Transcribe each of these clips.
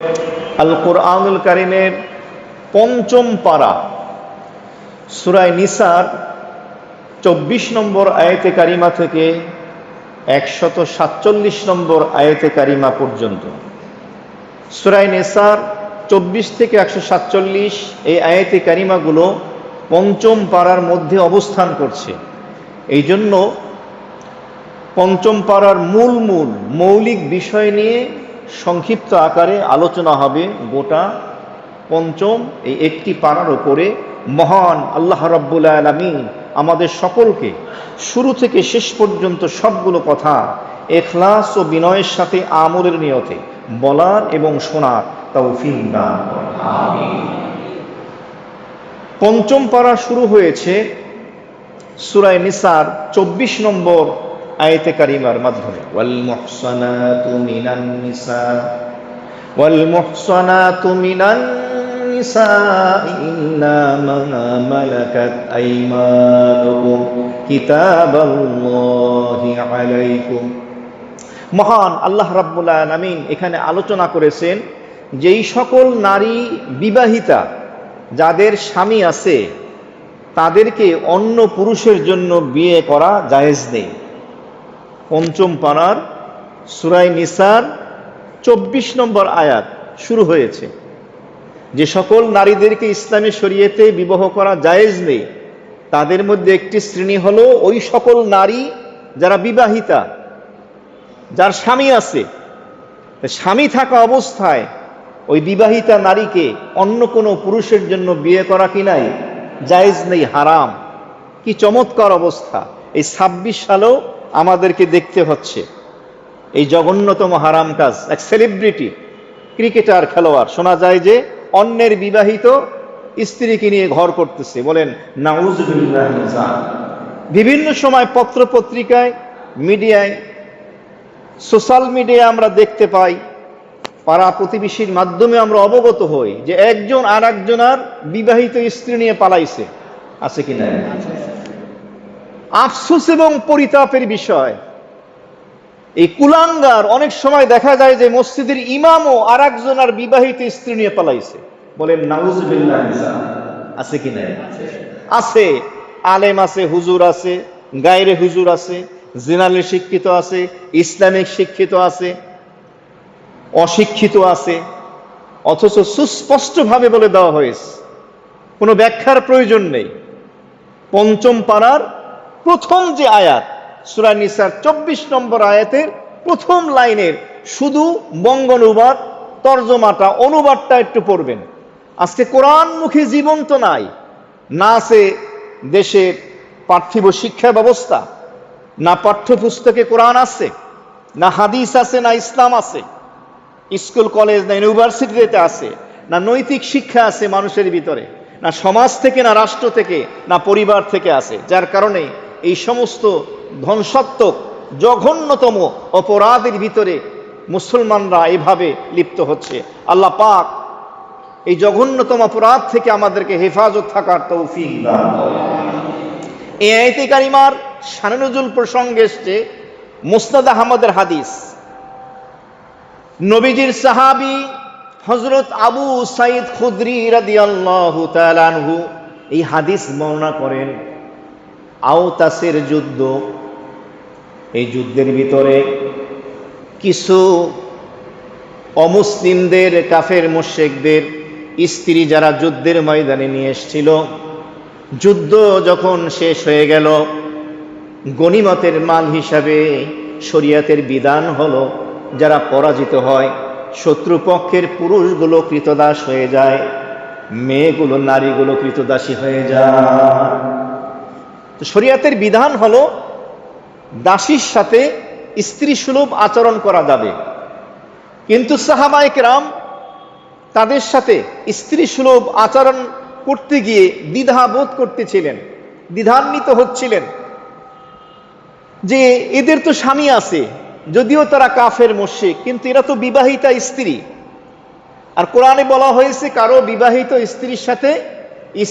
আল কোরআনুল কারীমের পঞ্চম পারা সূরা নিসার ২৪ নম্বর আয়াতে কারিমা থেকে ১৪৭ নম্বর আয়াতে কারিমা পর্যন্ত। সূরা নিসার ২৪ থেকে ১৪৭ এই আয়াতে কারিমাগুলো পঞ্চম পারার মধ্যে অবস্থান করছে। এই জন্য পঞ্চম পারার মূল মৌলিক বিষয় নিয়ে সংক্ষিপ্ত আকারে আলোচনা হবে গোটা পঞ্চম এই একটি পারার ওপরে। মহান আল্লাহ রাব্বুল আলামিন আমাদের সকলকে শুরু থেকে শেষ পর্যন্ত সবগুলো কথা ইখলাস ও বিনয়ের সাথে আমলের নিয়তে বলার এবং শোনার তৌফিক দান করুন, আমিন। পঞ্চম পারা শুরু হয়েছে সূরা নিসার ২৪ নম্বর আয়াতে কারিমার মাধ্যমে। ওয়াল মুহসানাতু মিনান নিসা ইল্লা মা মালাকাত আইমানুকুম কিতাবাল্লাহি আলাইকুম। মহান আল্লাহ রাব্বুল আলামিন এখানে আলোচনা করেছেন যেই সকল নারী বিবাহিতা যাদের স্বামী আছে তাদেরকে অন্য পুরুষের জন্য বিয়ে করা জায়েজ নেই। পঞ্চম পারার সূরা নিসার ২৪ নম্বর আয়াত শুরু হয়েছে। যে সকল নারীদেরকে ইসলামী শরীয়তে বিবাহ করা জায়েজ নেই তাদের মধ্যে একটি শ্রেণী হলো ওই সকল নারী যারা বিবাহিতা, যার স্বামী আছে। স্বামী থাকা অবস্থায় ওই বিবাহিতা নারীকে অন্য কোনো পুরুষের জন্য বিয়ে করা কি নাই, জায়েজ নেই, হারাম। কি চমৎকার অবস্থা! এই ২৬ সালেও আমাদেরকে দেখতে হচ্ছে এই জঘন্যতম হারাম কাজ। এক সেলিব্রিটি ক্রিকেটার খেলোয়াড় শোনা যায় যে অন্যের বিবাহিত স্ত্রীকে নিয়ে ঘর করতেছে, বলেন নাউযুবিল্লাহ। বিভিন্ন সময় পত্র পত্রিকায়, মিডিয়ায়, সোশ্যাল মিডিয়ায় আমরা দেখতে পাই, পাড়া প্রতিবেশীর মাধ্যমে আমরা অবগত হই যে একজন আর একজনের বিবাহিত স্ত্রী নিয়ে পালাইছে। আছে কিনা? আফসোস এবং পরিতাপের বিষয়, এই কুলাঙ্গার অনেক সময় দেখা যায় যে মসজিদের ইমামও আর একজনের বিবাহিত স্ত্রী নিয়ে পালাইছে, বলেন নাউযুবিল্লাহ। আছে কিনা? আছে। আলেম আছে, হুজুর আছে, গায়রে হুজুর আছে, জিনালে শিক্ষিত আছে, ইসলামিক শিক্ষিত আছে, অশিক্ষিত আছে, অথচ সুস্পষ্টভাবে বলে দেওয়া হয়েছে, কোনো ব্যাখ্যার প্রয়োজন নেই। পঞ্চম পারার প্রথম যে আয়াত সূরা নিসার ২৪ নম্বর আয়াতের প্রথম লাইনের শুধু বঙ্গানুবাদ, তর্জমাটা, অনুবাদটা একটু পড়বেন। আজকে কোরআনমুখী জীবন তো নাই, না আছে দেশের পার্থিব শিক্ষা ব্যবস্থা, না পাঠ্যপুস্তকে কোরআন আছে, না হাদিস আছে, না ইসলাম আছে, স্কুল কলেজ না ইউনিভার্সিটিতে আছে, না নৈতিক শিক্ষা আছে মানুষের ভিতরে, না সমাজ থেকে, না রাষ্ট্র থেকে, না পরিবার থেকে আছে। যার কারণে এই সমস্ত ধ্বংসাত্মক জঘন্যতম অপরাধের ভিতরে মুসলমানরা এভাবে লিপ্ত হচ্ছে। আল্লাহ পাক এই জঘন্যতম অপরাধ থেকে আমাদেরকে হেফাজত থাকার তৌফিক দান করুন। এই আয়াতে কারিমার শানে নুজুল প্রসঙ্গে এসছে মুসনাদ আহমদের হাদিস। নবীজির সাহাবী হযরত আবু সাঈদ খুদরি রাদিয়াল্লাহু তাআলা আনহু এই হাদিস বর্ণনা করেন। আওতাসের যুদ্ধ, এই যুদ্ধের ভিতরে কিছু অমুসলিমদের, কাফের মুশরিকদের স্ত্রী যারা যুদ্ধের ময়দানে নিয়ে এসেছিল, যুদ্ধ যখন শেষ হয়ে গেল, গনিমতের মাল হিসাবে শরীয়তের বিধান হলো যারা পরাজিত হয় শত্রুপক্ষের পুরুষগুলো কৃতদাস হয়ে যায়, মেয়েগুলো, নারীগুলো কৃতদাসী হয়ে যায়। তো শরীয়তের বিধান হলো দাসীর সাথে স্ত্রী সুলভ আচরণ করা যাবে, কিন্তু সাহাবায়ে কেরাম তাদের সাথে স্ত্রী সুলভ আচরণ করতে গিয়ে দ্বিধাবোধ করতেছিলেন, দ্বিধান্বিত হচ্ছিলেন যে এদের তো স্বামী আছে, যদিও তারা কাফের মুশরিক, কিন্তু এরা তো বিবাহিতা স্ত্রী, আর কোরআনে বলা হয়েছে কারো বিবাহিত স্ত্রীর সাথে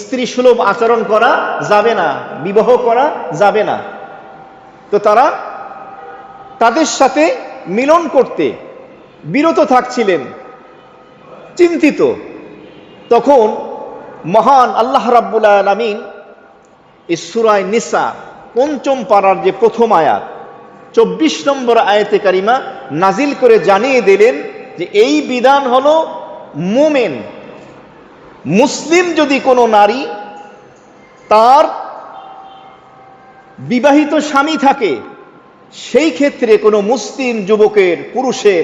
স্ত্রী সুলভ আচরণ করা যাবে না, বিবাহ করা যাবে না। তো তারা তাদের সাথে মিলন করতে বিরত থাকছিলেন। চিন্তিত। তখন মহান আল্লাহ রাব্বুল আলামিন এই সূরা নিসা ৫ম পারার যে প্রথম আয়াত ২৪ নম্বর আয়াতে কারিমা নাজিল করে জানিয়ে দিলেন যে এই বিধান হলো মুমিন মুসলিম যদি কোনো নারী তার বিবাহিত স্বামী থাকে, সেই ক্ষেত্রে কোনো মুসলিম যুবকের পুরুষের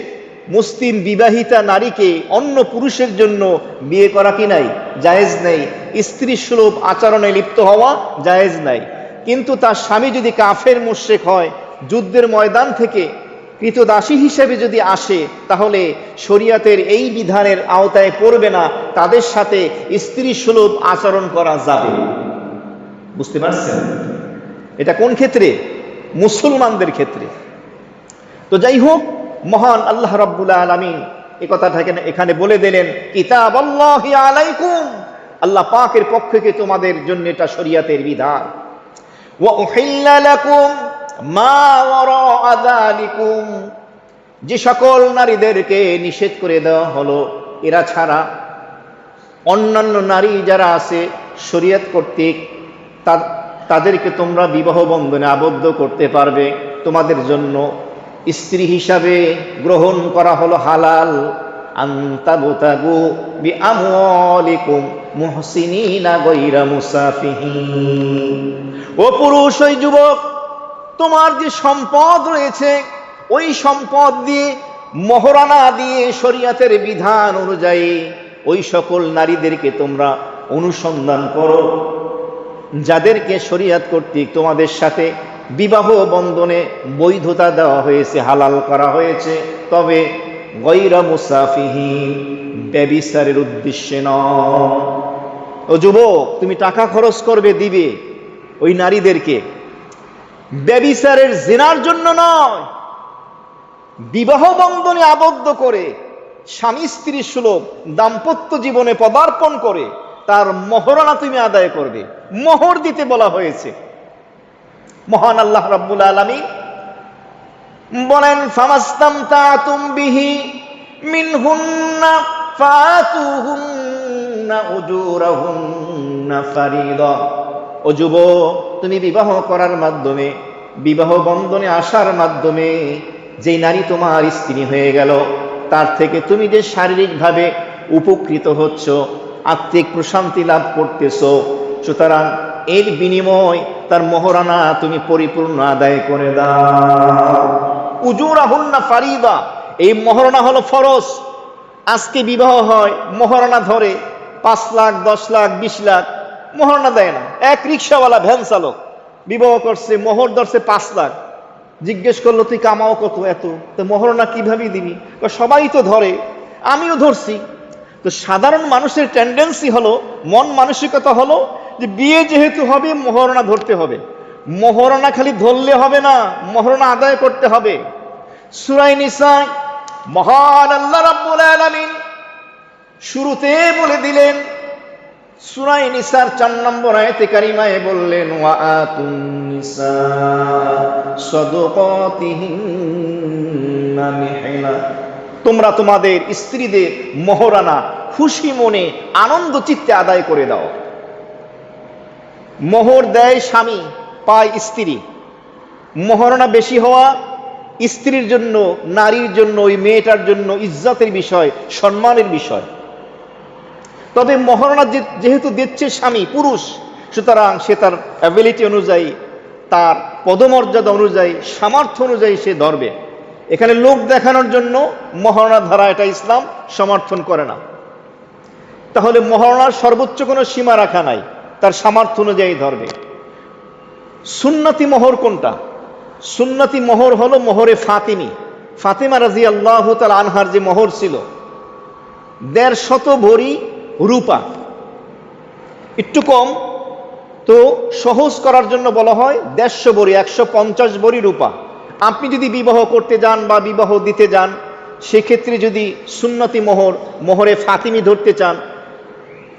মুসলিম বিবাহিতা নারীকে অন্য পুরুষের জন্য বিয়ে করা কি নাই, জায়েজ নেই। স্ত্রী সুলভ আচরণে লিপ্ত হওয়া জায়েজ নাই। কিন্তু তার স্বামী যদি কাফের মুশরিক হয়, যুদ্ধের ময়দান থেকে কৃতদাসী হিসেবে যদি আসে, তাহলে শরীয়তের এই বিধানের আওতায় পড়বে না, তাদের সাথে স্ত্রী সুলভ আচরণ করা যাবে। বুঝতে পারছেন? এটা কোন ক্ষেত্রে? মুসলমানদের ক্ষেত্রে। তো যাই হোক, মহান আল্লাহ রাব্বুল আলামিন এই কথাটাকে এখানে বলে দিলেন, কিতাবাল্লাহি আলাইকুম, আল্লাহ পাকের পক্ষ থেকে তোমাদের জন্য এটা শরীয়তের বিধান। ওয়া উহিল্লা লাকুম মা ওয়ারা'a যালিকুম, যে সকল নারীদেরকে নিষেধ করে দেওয়া হলো এরা ছাড়া অন্যান্য নারী যারা আছে শরীয়ত কর্তৃক তাদেরকে তোমরা বিবাহ বন্ধনে আবদ্ধ করতে পারবে, তোমাদের জন্য স্ত্রী হিসাবে গ্রহণ করা হলো হালাল। আনতাবতাগু বিআমওয়ালিকুম মুহসিনিনা গায়রা মুসাফিহিন, ও পুরুষ, ওই যুবক, তোমার যে সম্পদ রয়েছে ওই সম্পদ দিয়ে মহরানা দিয়ে শরীয়তের বিধান অনুযায়ী ওই সকল নারীদেরকে তোমরা অনুসন্ধান করো যাদেরকে শরীয়ত কর্তৃক তোমাদের সাথে বিবাহ বন্ধনে বৈধতা দেওয়া হয়েছে, হালাল করা হয়েছে, তবে গায়রা মুসাফিহিন, ব্যভিচারের উদ্দেশ্যে নয়। ও যুবক, তুমি টাকা খরচ করবে, দিবে ওই নারীদেরকে, ব্যভিচারের জিনার জন্য নয়, বিবাহ বন্ধনে আবদ্ধ করে স্বামী স্ত্রী সুলভ দাম্পত্য জীবনে পদার্পণ করে তার মহরানা তুমি আদায় করবে। মোহর দিতে বলা হয়েছে। মহান আল্লাহ রাব্বুল আলামিন বলেন, ফামাস্তামতাতুম বিহি মিনহুন্না ফাতুহুন্না উজুরাহুন্না ফারিদা, ও যুবক, তুমি বিবাহ করার মাধ্যমে, বিবাহ বন্ধনে আসার মাধ্যমে যেই নারী তোমার স্ত্রী হয়ে গেল, তার থেকে তুমি যে শারীরিকভাবে উপকৃত হচ্ছ, আত্মিক প্রশান্তি লাভ করতেছ, সুতরাং এর বিনিময় তার মহরানা তুমি পরিপূর্ণ আদায় করে দাও। উজুরাহুন্না ফারিদা, এই মহরানা হলো ফরজ। আজকে বিবাহ হয়, মহরানা ধরে 5 লাখ, 10 লাখ, 20 লাখ, মহরানা দেয় না। এক রিক্সাওয়ালা, ভ্যান চালক বিবাহ করছে, মোহর ধরছে 5 লাখ। জিজ্ঞেস করলো, তুই কামাও কত? এত। তো মহরানা কিভাবে দিবি? সবাই তো ধরে, আমিও ধরছি। তো সাধারণ মানুষের টেন্ডেন্সি হলো, মন মানসিকতা হলো যে বিয়ে যেহেতু হবে মহরানা ধরতে হবে। মহরানা খালি ধরলে হবে না, মহরানা আদায় করতে হবে। সূরা নিসা মহান আল্লাহ রাব্বুল আলামিন শুরুতে বলে দিলেন, সূরা নিসার 4 নম্বর আয়াতে কারিমায় বললেন, ওয়া আতুন নিসা সাদাকাতিহিন্না নিহলা, তোমরা তোমাদের স্ত্রীদের মহরানা খুশি মনে আনন্দ চিত্তে আদায় করে দাও। মোহর দেয় স্বামী, পায় স্ত্রী। মহরানা বেশি হওয়া স্ত্রীর জন্য, নারীর জন্য, ওই মেয়েটার জন্য ইজ্জতের বিষয়, সম্মানের বিষয়। তবে মহরানা যেহেতু দিচ্ছে স্বামী, পুরুষ, সুতরাং সে তার অ্যাবিলিটি অনুযায়ী, তার পদমর্যাদা অনুযায়ী, সামর্থ্য অনুযায়ী সে ধরবে। এখানে লোক দেখানোর জন্য মহরানা ধরা, এটা ইসলাম সমর্থন করে না। তাহলে মহরানার সর্বোচ্চ কোনো সীমা রাখা নাই, তার সামর্থ্য অনুযায়ী ধরবে। সুন্নতি মোহর কোনটা? সুন্নতি মোহর হলো মোহরে ফাতিমি। ফাতিমা রাদিয়াল্লাহু তাআলা আনহার যে মোহর ছিল 150 ভরি রূপা, একটু কম, তো সহজ করার জন্য বলা হয় 150 ভরি, 150 ভরি রূপা। আপনি যদি বিবাহ করতে যান বা বিবাহ দিতে যান, সেক্ষেত্রে যদি সুন্নতি মোহর, মোহরে ফাতিমি ধরতে চান,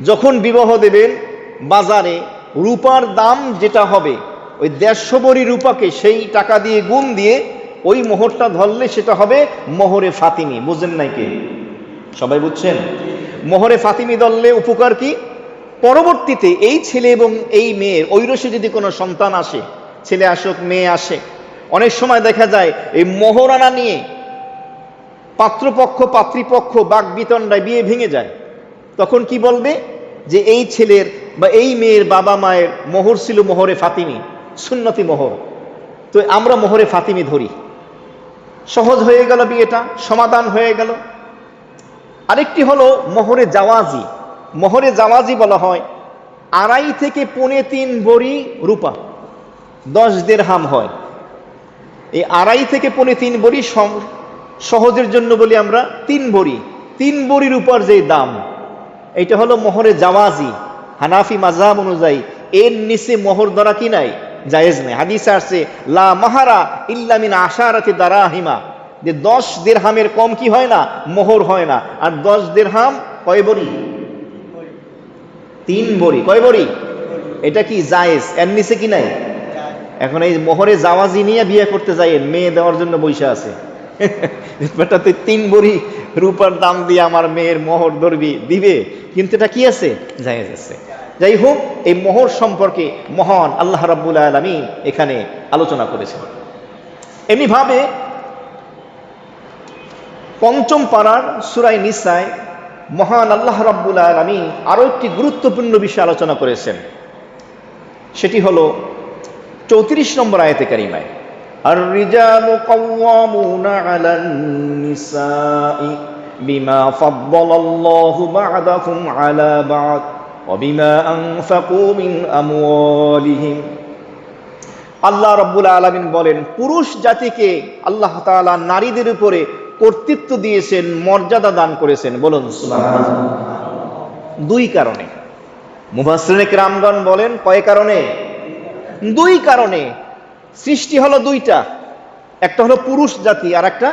যখন বিবাহ দেবেন বাজারে রূপার দাম যেটা হবে, ওই 150 ভরি রূপাকে সেই টাকা দিয়ে গুণ দিয়ে ওই মোহরটা ধরলে সেটা হবে মোহরে ফাতিমি। বুঝেন নাই কে? সবাই বুঝছেন? মোহরে ফাতিমি ধরলে উপকার কি? পরবর্তীতে এই ছেলে এবং এই মেয়ের ঐরসে যদি কোনো সন্তান আসে, ছেলে আসুক মেয়ে আসে, অনেক সময় দেখা যায় এই মোহরানা নিয়ে পাত্রপক্ষ পাত্রীপক্ষ বাকবিতণ্ডায় বিয়ে ভেঙে যায়। তখন কি বলবে? যে এই ছেলের বা এই মেয়ের বাবা মায়ের মোহর ছিল মোহরে ফাতিমি, সুন্নতি মোহর, তো আমরা মোহরে ফাতিমি ধরি। সহজ হয়ে গেল, বিয়েটা সমাধান হয়ে গেল। আরেকটি হলো মোহরে জাওয়াজি। মোহরে জাওয়াজি বলা হয় 2.5 থেকে 3.25 ভরি রূপা, 10 দিরহাম হয়। এই 2.5 থেকে 3.25 ভরি সহজের জন্য বলি আমরা 3 ভরি। 3 ভরির উপর যে দাম, এটা হলো মোহরে জাওয়াজি। হানাফি মাযহাব অনুযায়ী এর নিচে মোহর ধরা কি নাই, জায়েজ নেই। হাদিসে আসছে লা মাহারা ইল্লা মিন আশারাতি দারাহিমা, যে 10 দিরহামের কম কি হয় না, মোহর হয় না। আর 10 দিরহাম কয় ভরি? 3 ভরি। কয় ভরি? এটা কি জায়েজ, এর নিচে কি নাই। এখন এই মোহরে জাওয়াজি নিয়ে বিয়ে করতে যায়, মেয়ে দেওয়ার জন্য বৈশা আছে। বেটা তুই 3 ভরি রূপার দাম দিয়ে আমার মেয়ের মোহর ধরবি, দিবে, কিন্তু এটা কি আছে, জায়েজ আছে। যাই হোক, এই মোহর সম্পর্কে মহান আল্লাহ রাব্বুল আলামিন এখানে আলোচনা করেছেন। এমনি ভাবে 5ম পারার সূরা নিসায় মহান আল্লাহ রাব্বুল আলামিন আরো একটি গুরুত্বপূর্ণ বিষয় আলোচনা করেছেন। সেটি হলো 34 নম্বর আয়াতে কারিমায়, আর রিজালু কাওয়ামুনা আলান নিসাই বিমা ফাদ্দালাল্লাহু বা'দাহুম আলা বা'দ ওয়া বিমা আনফাকু মিন আমওয়ালিহিম। আল্লাহ রাব্বুল আলামিন বলেন, পুরুষ জাতিকে আল্লাহ তাআলা নারীদের উপরে কর্তৃত্ব দিয়েছেন, মর্যাদা দান করেছেন। বলুন সুবহানাল্লাহ। 2 কারণে। মুফাসসিরিনে কিরামগণ বলেন, কয় কারণে? 2 কারণে। সৃষ্টি হলো 2টা, একটা হলো পুরুষ জাতি আর একটা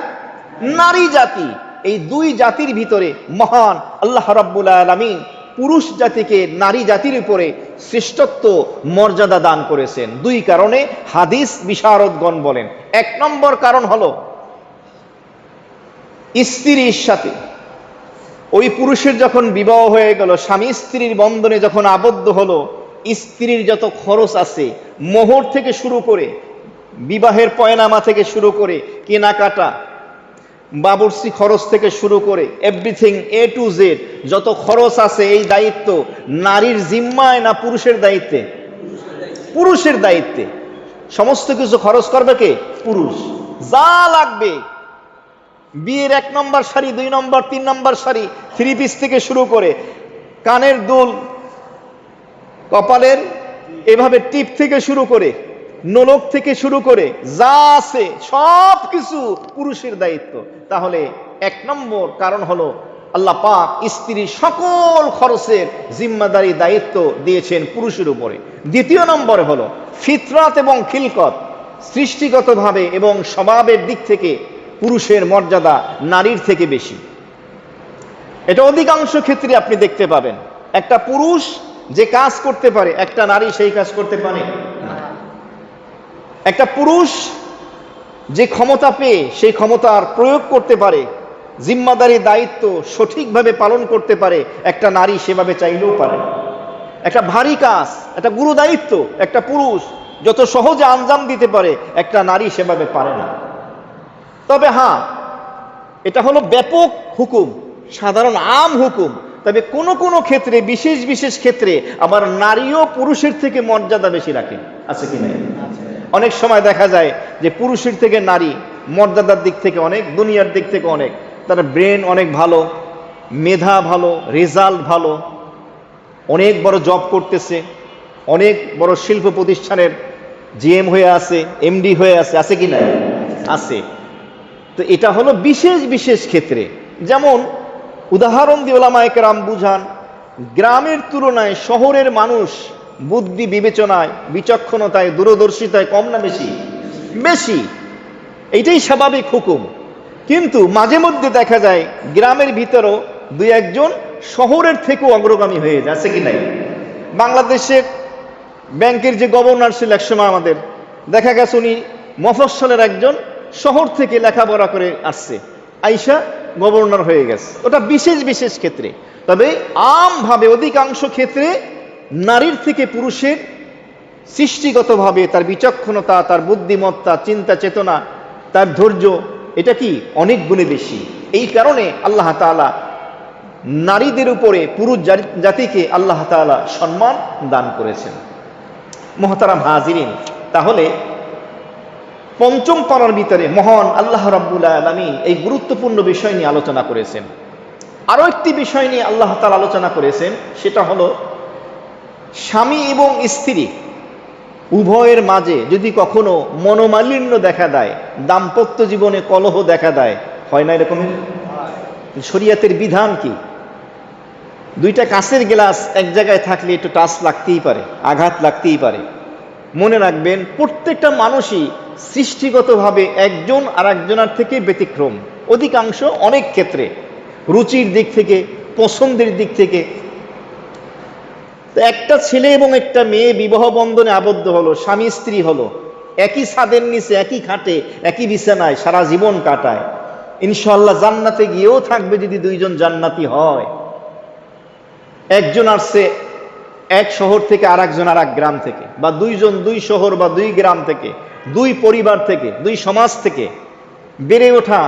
নারী জাতি। এই 2 জাতির ভিতরে মহান আল্লাহ রাব্বুল আলামিন পুরুষ জাতিকে নারী জাতির উপরে শ্রেষ্ঠত্ব মর্যাদা দান করেছেন। 2 কারণে হাদিস বিশারদগণ বলেন। 1 নম্বর কারণ হলো স্ত্রীর সাথে ওই পুরুষের যখন বিবাহ হয়ে গেল, স্বামী স্ত্রীর বন্ধনে যখন আবদ্ধ হলো, স্ত্রীর যত খরচ আছে, মোহর থেকে শুরু করে, বিবাহের পয়নামা থেকে শুরু করে, কেনাকাটা, বাবুর্চি খরচ থেকে শুরু করে এভরিথিং A to Z, যত খরচ আছে, এই দায়িত্ব নারীর জিম্মায় না পুরুষের দায়িত্বে? পুরুষের দায়িত্বে। সমস্ত কিছু খরচ করবে কে? পুরুষ। যা লাগবে, বিয়ের 1 নম্বর শাড়ি, 2 নম্বর 3 নম্বর শাড়ি, 3 পিস থেকে শুরু করে কানের দুল, কপালের এভাবে টিপ থেকে শুরু করে, নোলক থেকে শুরু করে যা আছে সব কিছু পুরুষের দায়িত্ব। তাহলে 1 নম্বর কারণ হলো আল্লাহ পাক স্ত্রীর সকল খরচের জিম্মাদারি দায়িত্ব দিয়েছেন পুরুষের উপরে। 2 নম্বরে হলো ফিতরাত এবং খিলকত, সৃষ্টিগতভাবে এবং স্বভাবের দিক থেকে পুরুষের মর্যাদা নারীর থেকে বেশি। এটা অধিকাংশ ক্ষেত্রে আপনি দেখতে পাবেন। একটা পুরুষ যে কাজ করতে পারে, একটা নারী সেই কাজ করতে পারে না। একটা পুরুষ যে ক্ষমতা পেয়ে সেই ক্ষমতার প্রয়োগ করতে পারে, জিম্মাদারি দায়িত্ব সঠিকভাবে পালন করতে পারে, একটা নারী সেভাবে চাইলেও পারে না। একটা ভারী কাজ, একটা গুরু দায়িত্ব একটা পুরুষ যত সহজে আঞ্জাম দিতে পারে, একটা নারী সেভাবে পারে না। তবে হ্যাঁ, এটা হলো ব্যাপক হুকুম, সাধারণ আম হুকুম। তবে কোন কোন ক্ষেত্রে, বিশেষ বিশেষ ক্ষেত্রে আবার নারীও পুরুষের থেকে মর্যাদা বেশি রাখে, আছে কি না? অনেক সময় দেখা যায় যে পুরুষের থেকে নারী মর্যাদার দিক থেকে অনেক, দুনিয়ার দিক থেকে অনেক, তার ব্রেন অনেক ভালো, মেধা ভালো, রেজাল্ট ভালো, অনেক বড় জব করতেছে, অনেক বড় শিল্প প্রতিষ্ঠানের জিএম হয়ে আছে, এমডি হয়ে আছে, আছে কি না? আছে। তো এটা হলো বিশেষ বিশেষ ক্ষেত্রে। যেমন উদাহরণ দিয়ে ওলামায়ে কেরাম বুঝান, গ্রামের তুলনায় শহরের মানুষ বুদ্ধি বিবেচনায়, বিচক্ষণতায়, দূরদর্শিতায় কম না বেশি? বেশি। এইটাই স্বাভাবিক হুকুম। কিন্তু মাঝে মধ্যে দেখা যায় গ্রামের ভিতরেও 2-1 জন শহরের থেকেও অগ্রগামী হয়ে যায়, আছে কি নাই? বাংলাদেশের ব্যাংকের যে গভর্নর ছিল একসময়, আমাদের দেখা গেছে উনি মফস্বলের একজন, শহর থেকে লেখাপড়া করে আসছে, আইসা গভর্নর হয়ে গেছে, ওটা বিশেষ বিশেষ ক্ষেত্রে। তবে আমভাবে অধিকাংশ ক্ষেত্রে নারীর থেকে পুরুষের সৃষ্টিগতভাবে তার বিচক্ষণতা, তার বুদ্ধিমত্তা, চিন্তা চেতনা, তার ধৈর্য, এটা কি অনেক গুণে বেশি। এই কারণে আল্লাহ তাআলা নারীদের উপরে পুরুষ জাতিকে আল্লাহ তাআলা সম্মান দান করেছেন। মুহতারাম হাজিরিন, তাহলে পঞ্চম পারার ভিতরে মহান আল্লাহ রাব্বুল আলামিন এই গুরুত্বপূর্ণ বিষয় নিয়ে আলোচনা করেছেন। আরো একটি বিষয় নিয়ে আল্লাহ তাআলা আলোচনা করেছেন, সেটা হলো স্বামী এবং স্ত্রী উভয়ের মাঝে যদি কখনো মনোমালিন্য দেখা দেয়, দাম্পত্য জীবনে কলহ দেখা দেয়, হয় না এরকমের? শরীয়তের বিধান কি? দুইটা কাঁচের গ্লাস এক জায়গায় থাকলে একটু টাচ লাগতেই পারে, আঘাত লাগতেই পারে। মনে রাখবেন, প্রত্যেকটা মানুষই সৃষ্টিগতভাবে একজন আর একজনের থেকে ব্যতিক্রম। অধিকাংশ অনেক ক্ষেত্রে রুচির দিক থেকে, পছন্দের দিক থেকে। একটা ছেলে এবং একটা মেয়ে বিবাহ বন্ধনে আবদ্ধ হলো, স্বামী স্ত্রী হলো, একই ছাদের নিচে, একই খাটে, একই বিছানায় সারা জীবন কাটায়। ইনশাআল্লাহ জান্নাতে গিয়েও থাকবে যদি দুইজন জান্নাতি হয়। একজন আসছে এক শহর থেকে আর একজন আর এক গ্রাম থেকে, বা দুইজন দুই শহর বা দুই গ্রাম থেকে, দুই পরিবার থেকে, দুই সমাজ থেকে বেড়ে ওঠা,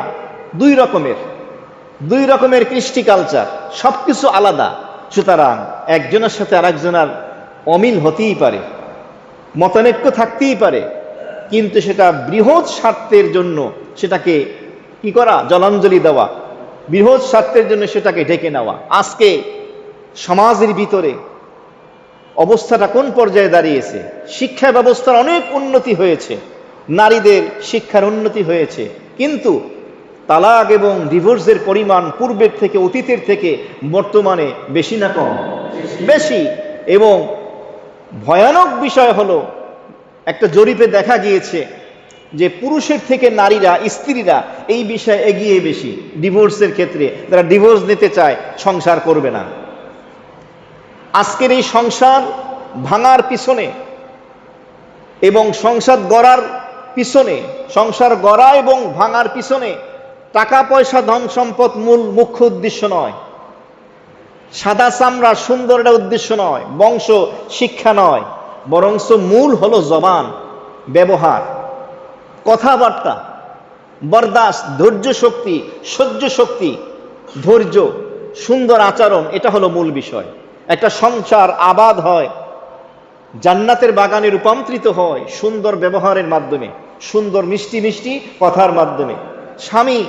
দুই রকমের কৃষ্টি কালচার, সবকিছু আলাদা। সুতরাং একজনের সাথে আর একজনের অমিল হতেই পারে, মতানৈক্য থাকতেই পারে, কিন্তু সেটা বৃহৎ স্বার্থের জন্য সেটাকে কি করা? জলাঞ্জলি দেওয়া, বৃহৎ স্বার্থের জন্য সেটাকে ঢেকে নেওয়া। আজকে সমাজের ভিতরে অবস্থাটা কোন পর্যায়ে দাঁড়িয়েছে? শিক্ষা ব্যবস্থার অনেক উন্নতি হয়েছে, নারীদের শিক্ষার উন্নতি হয়েছে, কিন্তু তালাক এবং ডিভোর্সের পরিমাণ পূর্বের থেকে, অতীতের থেকে বর্তমানে বেশি না কম? বেশি। এবং ভয়ানক বিষয় হলো, একটা জরিপে দেখা গিয়েছে যে পুরুষের থেকে নারীরা, স্ত্রীরা এই বিষয়ে এগিয়ে বেশি। ডিভোর্সের ক্ষেত্রে তারা ডিভোর্স নিতে চায়, সংসার করবে না। আজকের এই সংসার ভাঙার পিছনে এবং সংসার গড়ার পিছনে, সংসার গড়া এবং ভাঙার পিছনে টাকা পয়সা, ধন সম্পদ মূল মুখ্য উদ্দেশ্য নয়, সাদা চামড়া সুন্দর এটা উদ্দেশ্য নয়, বংশ শিক্ষা নয়, বরঞ্চ মূল হলো জবান, ব্যবহার, কথাবার্তা, বরদাস্ত, ধৈর্য শক্তি, সহ্য শক্তি, ধৈর্য, সুন্দর আচরণ, এটা হলো মূল বিষয়। একটা সংসার আবাদ হয়, জান্নাতের বাগানে রূপান্তরিত হয় সুন্দর ব্যবহারের মাধ্যমে, সুন্দর মিষ্টি মিষ্টি কথার মাধ্যমে। স্বামী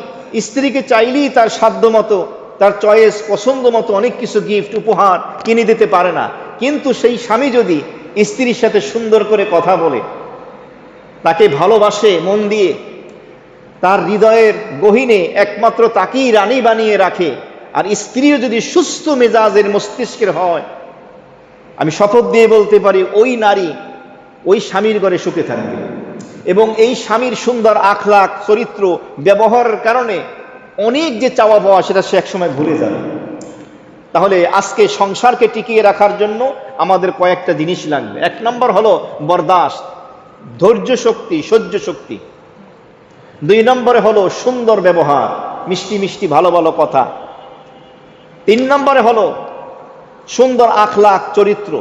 স্ত্রীকে চাইলেই তার সাধ্য মতো, তার চয়েস, পছন্দ মতো অনেক কিছু গিফট, উপহার কিনে দিতে পারে না, কিন্তু সেই স্বামী যদি স্ত্রীর সাথে সুন্দর করে কথা বলে, তাকে ভালোবাসে মন দিয়ে, তার হৃদয়ের গহীনে একমাত্র তাকেই রানী বানিয়ে রাখে, আর স্ত্রীও যদি সুস্থ মেজাজের মস্তিষ্কের হয়, আমি শপথ দিয়ে বলতে পারি ওই নারী ওই স্বামীর ঘরে সুখে থাকবে। এবং এই স্বামীর সুন্দর আখলাক, চরিত্র, ব্যবহারের কারণে অনেক যে চাওয়া পাওয়া সেটা সে একসময় ভুলে যাবে। তাহলে আজকে সংসারকে টিকিয়ে রাখার জন্য আমাদের কয়েকটা জিনিস লাগবে। এক নম্বর হলো বরদাস্ত, ধৈর্য শক্তি, সহ্য শক্তি। দুই নম্বরে হলো সুন্দর ব্যবহার, মিষ্টি মিষ্টি ভালো ভালো কথা। তিন নম্বরে হলো সুন্দর আখলাক, চরিত্র।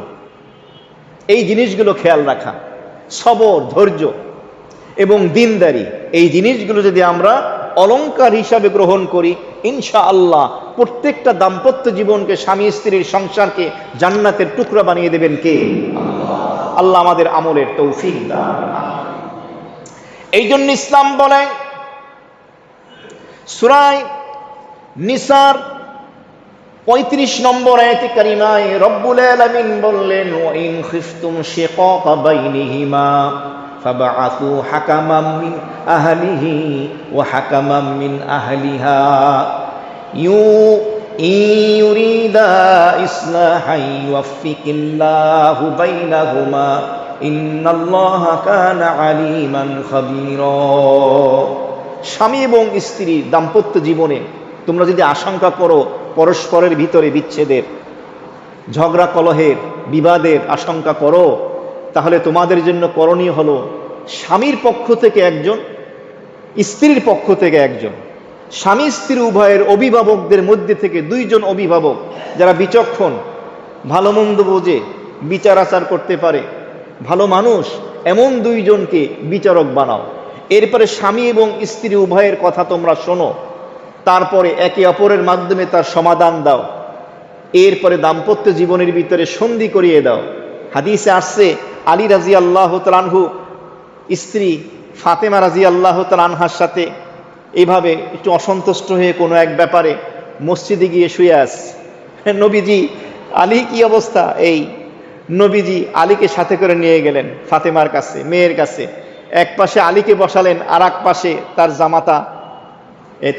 এই জিনিসগুলো খেয়াল রাখা, সবর, ধৈর্য এবং দিনদারি, এই জিনিসগুলো যদি আমরা অলংকার হিসাবে গ্রহণ করি, ইনশাআল্লাহ প্রত্যেকটা দাম্পত্য জীবনকে, স্বামী স্ত্রীর সংসারকে জান্নাতের টুকরা বানিয়ে দেবেন কে? আল্লাহ আমাদের আমলের তৌফিক দান। এই জন্য ইসলাম বলে, সূরা নিসার 35 নম্বর আয়াতে কারিমায় রব্বুল আলামিন বললেন, ওয়া ইন খিফতুম শিকাকা বাইনিহিমা ফাবআসু হাকামান মিন আহলিহি ওয়া হাকামান মিন আহলিহা ইউরিদা ইসলাহান ইউফিকিল্লাহু বাইনাহুমা ইন্নাল্লাহা কানা আলিমান খাবীরা। স্বামী এবং স্ত্রী দাম্পত্য জীবনে তোমরা যদি আশঙ্কা করো পরস্পরের ভিতরে বিচ্ছেদের, ঝগড়া কলহের, বিবাদের আশঙ্কা করো, তাহলে তোমাদের জন্য করণীয় হলো স্বামীর পক্ষ থেকে একজন, স্ত্রীর পক্ষ থেকে একজন, স্বামী স্ত্রী উভয়ের অভিভাবকদের মধ্যে থেকে দুইজন অভিভাবক যারা বিচক্ষণ, ভালো মন্দ বোঝে, বিচার আচার করতে পারে, ভালো মানুষ, এমন দুইজনকে বিচারক বানাও। এরপরে স্বামী এবং স্ত্রী উভয়ের কথা তোমরা শোনো, তারপরে একে অপরের মাধ্যমে তার সমাধান দাও। এরপরে দাম্পত্য জীবনের ভিতরে সন্ধি করিয়ে দাও। হাদিসে আসছে আলী রাদিয়াল্লাহু তাআলা আনহু স্ত্রী ফাতেমা রাদিয়াল্লাহু তাআলা আনহার সাথে এইভাবে একটু অসন্তুষ্ট হয়ে কোনো এক ব্যাপারে মসজিদে গিয়ে শুয়ে আসছে। নবীজি, আলী কি অবস্থা? এই নবীজি আলীকে সাথে করে নিয়ে গেলেন ফাতেমার কাছে, মেয়ের কাছে। এক পাশে আলীকে বসালেন, আর এক পাশে তার জামাতা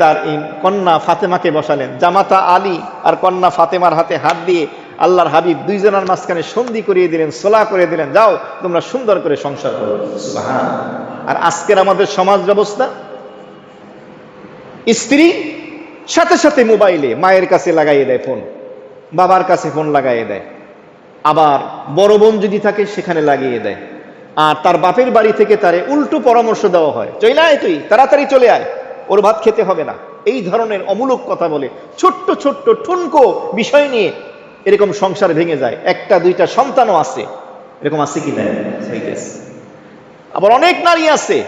তার কন্যা ফাতেমাকে বসালেন। জামাতা আলী আর কন্যা ফাতেমার হাতে হাত দিয়ে আল্লাহর হাবিব দুইজনের মাঝখানে সন্ধি করিয়ে দিলেন, সোলা করে দিলেন, যাও তোমরা সুন্দর করে সংসার করো। সুবহানাল্লাহ। আর আজকের আমাদের সমাজ ব্যবস্থা, স্ত্রী সাথে সাথে মোবাইলে মায়ের কাছে লাগাইয়ে দেয় ফোন, বাবার কাছে ফোন লাগাইয়ে দেয়, আবার বড় বোন যদি থাকে সেখানে লাগিয়ে দেয়। আর তার বাপের বাড়ি থেকে তারে উল্টো পরামর্শ দেওয়া হয়, চলে আয়, তুই তাড়াতাড়ি চলে আয়, ওর ভাত খেতে হবে না। এই ধরনের অমূলক কথা বলে ছোট্ট ছোট্ট ঠুনকো বিষয় নিয়ে এরকম সংসার ভেঙে যায়। একটা দুইটা সন্তানও আছে, এরকম আছে কি না? আবার অনেক নারী আছে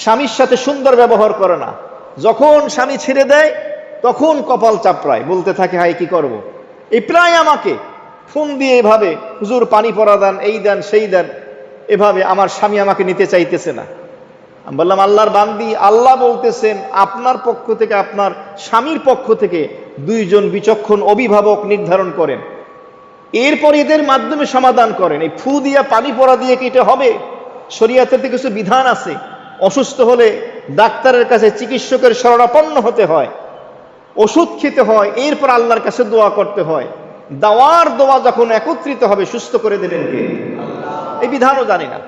স্বামীর সাথে সুন্দর ব্যবহার করে না, যখন স্বামী ছেড়ে দেয় তখন কপাল চাপড়ায়, বলতে থাকে হাই কি করব। এই প্রায় আমাকে ফোন দিয়ে এভাবে, হুজুর পানি পরা দেন, এই দেন সেই দেন, এভাবে আমার স্বামী আমাকে নিতে চাইতেছে না। আমি বললাম, আল্লাহর বান্দি, আল্লাহ বলতেছেন আপনার পক্ষ থেকে, আপনার স্বামীর পক্ষ থেকে দুইজন বিচক্ষণ অভিভাবক নির্ধারণ করেন, এরপর এদের মাধ্যমে সমাধান করেন। এই ফু দিয়া পানি পরা দিয়ে কি এটা হবে? শরীয়তের থেকে কিছু বিধান আছে। অসুস্থ হলে ডাক্তারের কাছে, চিকিৎসকের শরণাপন্ন হতে হয়, ওষুধ খেতে হয়, এরপর আল্লাহর কাছে দোয়া করতে হয়। দাওয়ার দোয়া যখন একত্রিত হবে, সুস্থ করে দেবেন কে? এই বিধানও জানি না।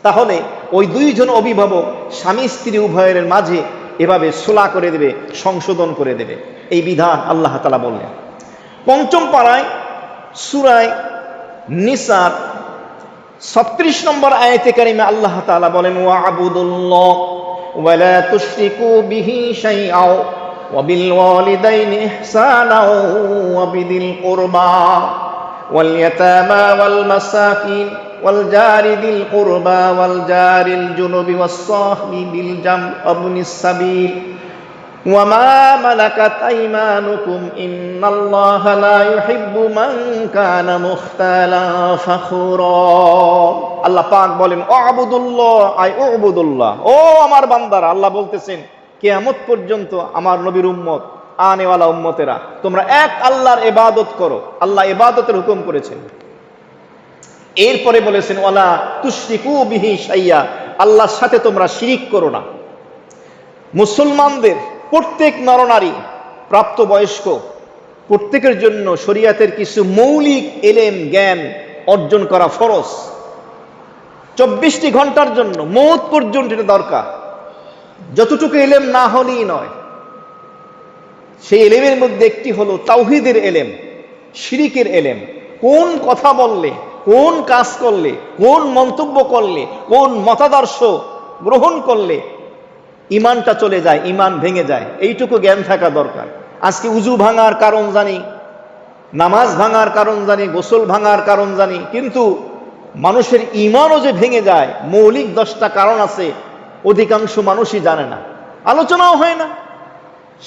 তাহলে ওই দুইজন অভিভাবক স্বামী স্ত্রী উভয়ের মাঝে এভাবে সোলা করে দেবে, সংশোধন করে দেবে, এই বিধান আল্লাহ তাআলা বললেন। পঞ্চম পারায় সূরায়ে নিসার 36 নম্বর আয়াতে কারিমে আল্লাহ তাআলা বলেন, ওয়া'বুদুল্লাহ ওয়া লা তুশরিকু বিহি শাইআও ওয়া বিল ওয়ালিদাইনি ইহসানাও ওয়া বিদিল কুরবা ওয়াল ইয়াতামা ওয়াল মাসাকিন ওয়াল জারি দিল কুরবা ওয়াল জারিল জুনুবি ওয়াস সাহিবি বিল জামবি ওয়াবনিস সাবিল ওয়া মা মালাকাত আইমানুকুম ইন্নাল্লাহা লা ইউহিব্বু মান কানা মুখতালান ফাখুরা। আল্লাহ পাক বলেন, ওয়া'বুদুল্লাহ, আই উ'বুদুল্লাহ, ও আমার বান্দারা। আল্লাহ বলতেছেন কিয়ামত পর্যন্ত আমার নবীর উম্মত, আনেওয়ালা উম্মতেরা, তোমরা এক আল্লাহর ইবাদত করো। আল্লাহ ইবাদতের হুকুম করেছেন। এরপরে বলেছেন, ওয়ালা তুশরিকু বিহি শাইয়া, আল্লাহর সাথে তোমরা শিরিক করো না। মুসলমানদের প্রত্যেক নরনারী, প্রাপ্তবয়স্ক প্রত্যেকের জন্য শরীয়তের কিছু মৌলিক এলেম জ্ঞান অর্জন করা ফরজ। 24টি ঘন্টার জন্য মওত পর্যন্ত এটা দরকার। যতটুকু এলেম না হলেই নয়। সেই এলেমের মধ্যে একটি হলো তাওহীদের এলেম, শিরিকের এলেম। কোন কথা বললে, কোন কাজ করলে, কোন মন্তব্য করলে, কোন মতাদর্শ গ্রহণ করলে ইমানটা চলে যায়, ইমান ভেঙে যায়, এইটুকু জ্ঞান থাকা দরকার। আজকে উজু ভাঙার কারণ জানি, নামাজ ভাঙার কারণ জানি, গোসল ভাঙার কারণ জানি, কিন্তু মানুষের ইমানও যে ভেঙে যায়, মৌলিক 10টা কারণ আছে, অধিকাংশ মানুষই জানে না, আলোচনাও হয় না।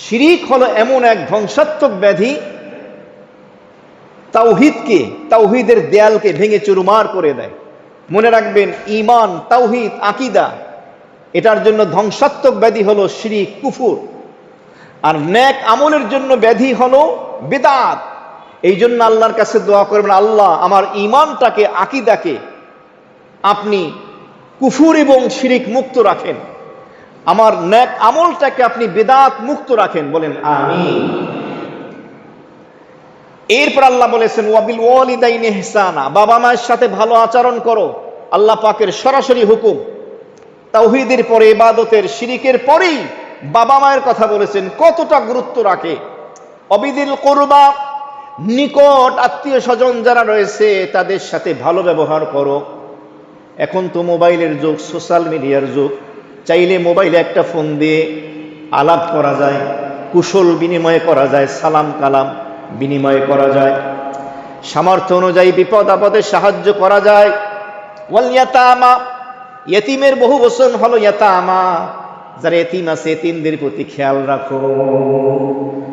শিরিক হলো এমন এক ধ্বংসাত্মক ব্যাধি, তাওহীদকে, তাওহীদের দেয়ালকে ভেঙে চুরমার করে দেয়। মনে রাখবেন, ঈমান, তাওহীদ, আকীদা, এটার জন্য ধ্বংসাত্মক ব্যাধি হলো শিরিক, কুফর। আর নেক আমলের জন্য ব্যাধি হলো বিদআত। এই জন্য আল্লাহর কাছে দোয়া করবেন, আল্লাহ আমার ঈমানটাকে, আকীদাকে আপনি কুফর এবং শিরিক মুক্ত রাখেন, আমার নেক আমলটাকে আপনি বিদআত মুক্ত রাখেন, বলেন আমিন। এরপর আল্লাহ বলেছেন, ওয়াবিল ওয়ালিদাইনি ইহসানা, বাবা মায়ের সাথে ভালো আচরণ করো। আল্লাহ পাকের সরাসরি হুকুম। তাওহীদের পরে, ইবাদতের, শিরিকের পরেই বাবা মায়ের কথা বলেছেন, কতটা গুরুত্ব রাখে। অবিদিল কুরবা, নিকট আত্মীয় স্বজন যারা রয়েছে তাদের সাথে ভালো ব্যবহার করো। এখন তো মোবাইলের যুগ, সোশ্যাল মিডিয়ার যুগ, চাইলে মোবাইলে একটা ফোন দিয়ে আলাপ করা যায়, কুশল বিনিময় করা যায়, সালাম কালাম বিনিময় করা যায়, সামর্থ্য অনুযায়ী বিপদ আপদে সাহায্য করা যায়। ওয়াল ইয়াতামা, ইয়েতিমের বহু বচন হলো ইয়াতামা, যারা এতিম আছে এতিমদের প্রতি খেয়াল রাখো।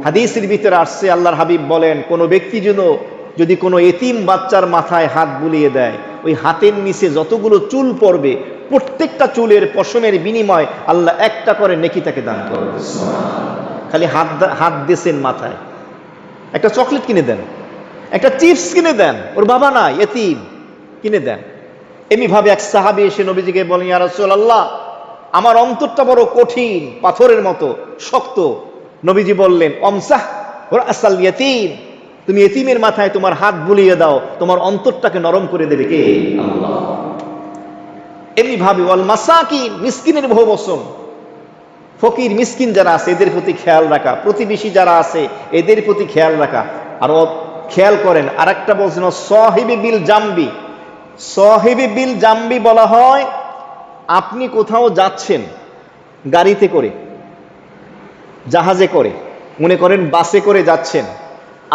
হাদিসের ভিতরে আসছে আল্লাহর হাবিব বলেন, কোনো ব্যক্তি যদি কোনো এতিম বাচ্চার মাথায় হাত বুলিয়ে দেয়, ওই হাতের নিচে যতগুলো চুল পড়বে প্রত্যেকটা চুলের পশমের বিনিময় আল্লাহ একটা করে নেকি তাকে দান করবে। খালি হাত দিয়েছেন মাথায়, একটা চকলেট কিনে দেন, একটা চিপস কিনে দেন, ওর বাবা নাই এতিম, কিনে দেন। এমনিভাবে এক সাহাবী এসে নবীজিকে বলেন, ইয়া রাসূলুল্লাহ, আমার অন্তরটা বড় কঠিন, পাথরের মতো শক্ত। নবীজি বললেন, অমসাহ রাসাল ইয়াতীম, তুমি এতিমের মাথায় তোমার হাত বুলিয়ে দাও, তোমার অন্তরটাকে নরম করে দেবে কে? আল্লাহ। এমনিভাবে ওয়াল মাসাকিন, মিসকিনের বহু বচন, ফকির মিসকিন যারা আছে এদের প্রতি খেয়াল রাখা, প্রতিবেশী যারা আছে এদের প্রতি খেয়াল রাখা। আর খেয়াল করেন আরেকটা বলছেন সাহিবি বিল জামবি। সাহিবি বিল জামবি বলা হয়, আপনি কোথাও যাচ্ছেন গাড়িতে করে, জাহাজে করে, মনে করেন বাসে করে যাচ্ছেন,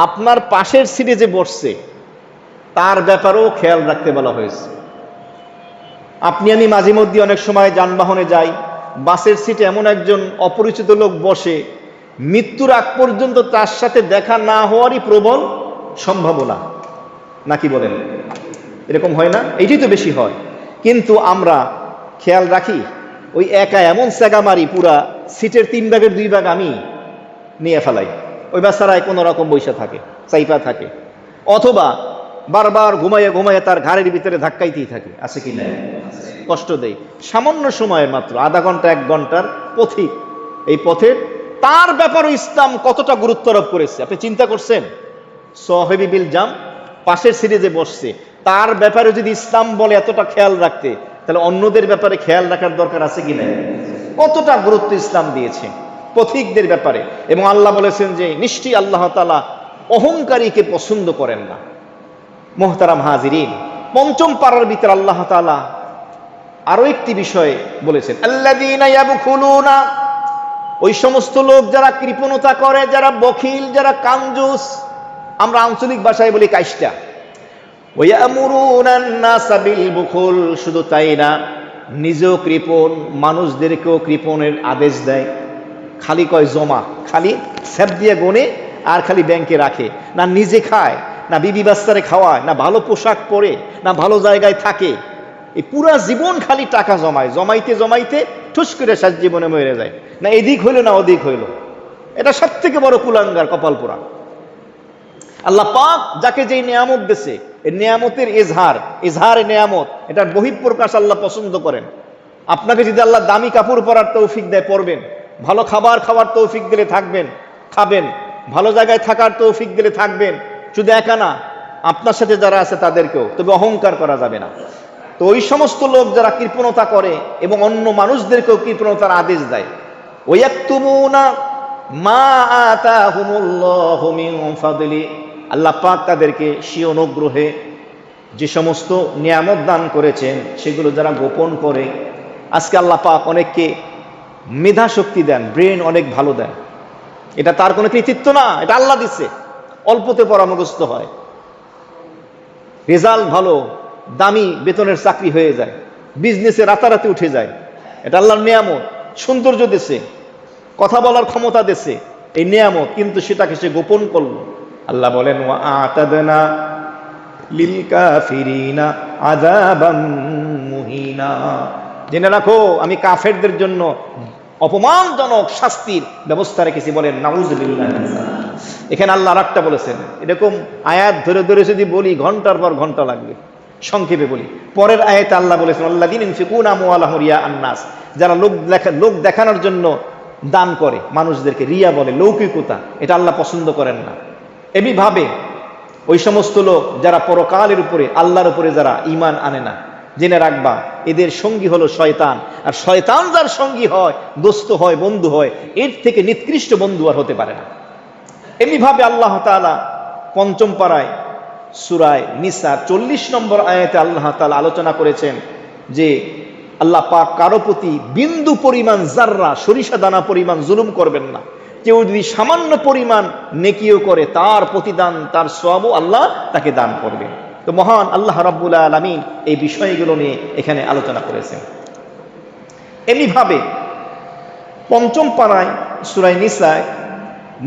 আপনার পাশের সিটে যে বসছে তার ব্যাপারেও খেয়াল রাখতে বলা হয়েছে। আপনি আমি মাঝে মধ্যে অনেক সময় যানবাহনে যাই, বাসের সিটে এমন একজন অপরিচিত লোক বসে, মৃত্যুর আগ পর্যন্ত তার সাথে দেখা না হওয়ারই প্রবল সম্ভাবনা, নাকি বলেন? এরকম হয় না? এইটাই তো বেশি হয়। কিন্তু আমরা খেয়াল রাখি, ওই একা এমন সেগা মারি, পুরা সিটের 3 ভাগের 2 ভাগ আমি নিয়ে ফেলাই, ওই বাচ্চারায় কোনো রকম বৈশা থাকে, চাইপা থাকে, অথবা বারবার ঘুমাইয়ে ঘুমাইয়ে তার ঘাড়ের ভিতরে ধাক্কাইতেই থাকে, আছে কি না? কষ্ট দেয়। সামান্য সময়, মাত্র আধা ঘন্টা 1 ঘন্টার পথিক, এই পথের তার ব্যাপারে ইসলাম কতটা গুরুত্ব আরোপ করেছে আপনি চিন্তা করছেন? সাহিবি বিল জাম, পাশের সিটে যে বসছে তার ব্যাপারে যদি ইসলাম বলে এতটা খেয়াল রাখতে, তাহলে অন্যদের ব্যাপারে খেয়াল রাখার দরকার আছে কি না? কতটা গুরুত্ব ইসলাম দিয়েছে পথিকদের ব্যাপারে। এবং আল্লাহ বলেছেন যে নিশ্চয়ই আল্লাহ তাআলা অহংকারীকে পছন্দ করেন না। মুহতারাম হাজিরিন, ৫ম পারার ভিতরে আল্লাহ তাআলা আরো একটি বিষয় বলেছেন, আল্লাযীনা ইয়াবখুলুনা, ওই সমস্ত লোক যারা কৃপণতা করে, যারা বখিল, যারা কাঞ্জুস, আমরা আঞ্চলিক ভাষায় বলি কাইষ্টা। ওয়ায়ামুরুনান নাসা বিল বুখুল, শুধু তাই না, নিজেও কৃপণ, মানুষদেরকেও কৃপণের আদেশ দেয়। খালি কয় জমা, খালি স্যাপ দিয়ে গোনে আর খালি ব্যাংকে রাখে, না নিজে খায়, না বিবি বাচ্চারে খাওয়ায়, না ভালো পোশাক পরে, না ভালো জায়গায় থাকে। এই পুরা জীবন খালি টাকা জমায়, জমাইতে জমাইতে ঠুস করে শেষ জীবনে মরে যায়, না এদিক হইল না ওদিক হইল। এটা সব থেকে বড় কুলাঙ্গার, কপাল পোড়া। আল্লাহ পাক যাকে যেই নিয়ামত দিয়েছে, এই নিয়ামতের ইজহার নিয়ামত, এটার বহিঃপ্রকাশ আল্লাহ পছন্দ করেন। আপনাকে যদি আল্লাহ দামি কাপড় পরার তৌফিক দেয়, পরবেন, ভালো খাবার খাওয়ার তৌফিক দিলে থাকবেন, খাবেন, ভালো জায়গায় থাকার তৌফিক দিলে থাকবেন। শুধু একা না, আপনার সাথে যারা আছে তাদেরকেও, তবে অহংকার করা যাবে না। তো ওই সমস্ত লোক যারা কৃপণতা করে এবং অন্য মানুষদেরকেও কৃপণতার আদেশ দেয়, ওয়ায়াকতুমুনা মা আতাহুমুল্লাহু মিন ফাদলি, আল্লাহ পাক তাদেরকে সেই অনুগ্রহে যে সমস্ত নিয়ামত দান করেছেন সেগুলো যারা গোপন করে। আজকে আল্লাহ পাক অনেককে মেধা শক্তি দেন, ব্রেন অনেক ভালো দেন, এটা তার কোনো কৃতিত্ব না, এটা আল্লাহ দিচ্ছে। অল্পতে পরামর্শস্থ হয়, রেজাল্ট ভালো, দামি বেতনের চাকরি হয়ে যায়, বিজনেসে রাতারাতি উঠে যায়, এটা আল্লাহর নিয়ামত। সৌন্দর্য দেশে, কথা বলার ক্ষমতা দেশে, এই নিয়ামত, কিন্তু সেটাকে সে গোপন করলো। আল্লাহ বলেন, ওয়া আতাদনা লিল কাফিরিনা আযাবাম মুহিনা, জেনে রাখো আমি কাফেরদের জন্য অপমানজনক শাস্তির ব্যবস্থা রেখেছি। বলেন নাউযুবিল্লাহ। এখানে আল্লাহ আরেকটা বলেছেন, এরকম আয়াত ধরে ধরে যদি বলি ঘন্টার পর ঘন্টা লাগবে, সংক্ষেপে বলি। পরের আয়াতে আল্লাহ বলেছেন, আল্লাযীনা ইউনফিকুনা আমওয়ালাহুম রিয়াআন নাস, যারা লোক দেখানোর জন্য দান করে মানুষদেরকে, রিয়া বলে, লৌকিকতা, এটা আল্লাহ পছন্দ করেন না। এমনিভাবে ওই সমস্ত লোক যারা পরকালের উপরে, আল্লাহর উপরে যারা ঈমান আনে না, জেনে রাখবা এদের সঙ্গী হলো শয়তান। আর শয়তান যার সঙ্গী হয়, দোস্ত হয়, বন্ধু হয়, এর থেকে নিকৃষ্ট বন্ধু আর হতে পারে না। এমনিভাবে আল্লাহ তাআলা ৫ম পারায় সূরা নিসা ৪০ নম্বর আয়াতে আল্লাহ তাআলা আলোচনা করেছেন যে আল্লাহ পাক কারো প্রতি বিন্দু পরিমাণ জাররা সরিষা দানা পরিমাণ জুলুম করবেন না। কেউ যদি সামান্য পরিমাণ নেকিও করে তার প্রতিদান তার সওয়াবও আল্লাহ তাকে দান করবে। তো মহান আল্লাহ রাব্বুল আলামিন এই বিষয়গুলো নিয়ে এখানে আলোচনা করেছেন। এমনিভাবে পঞ্চম পারায় সূরা নিসায়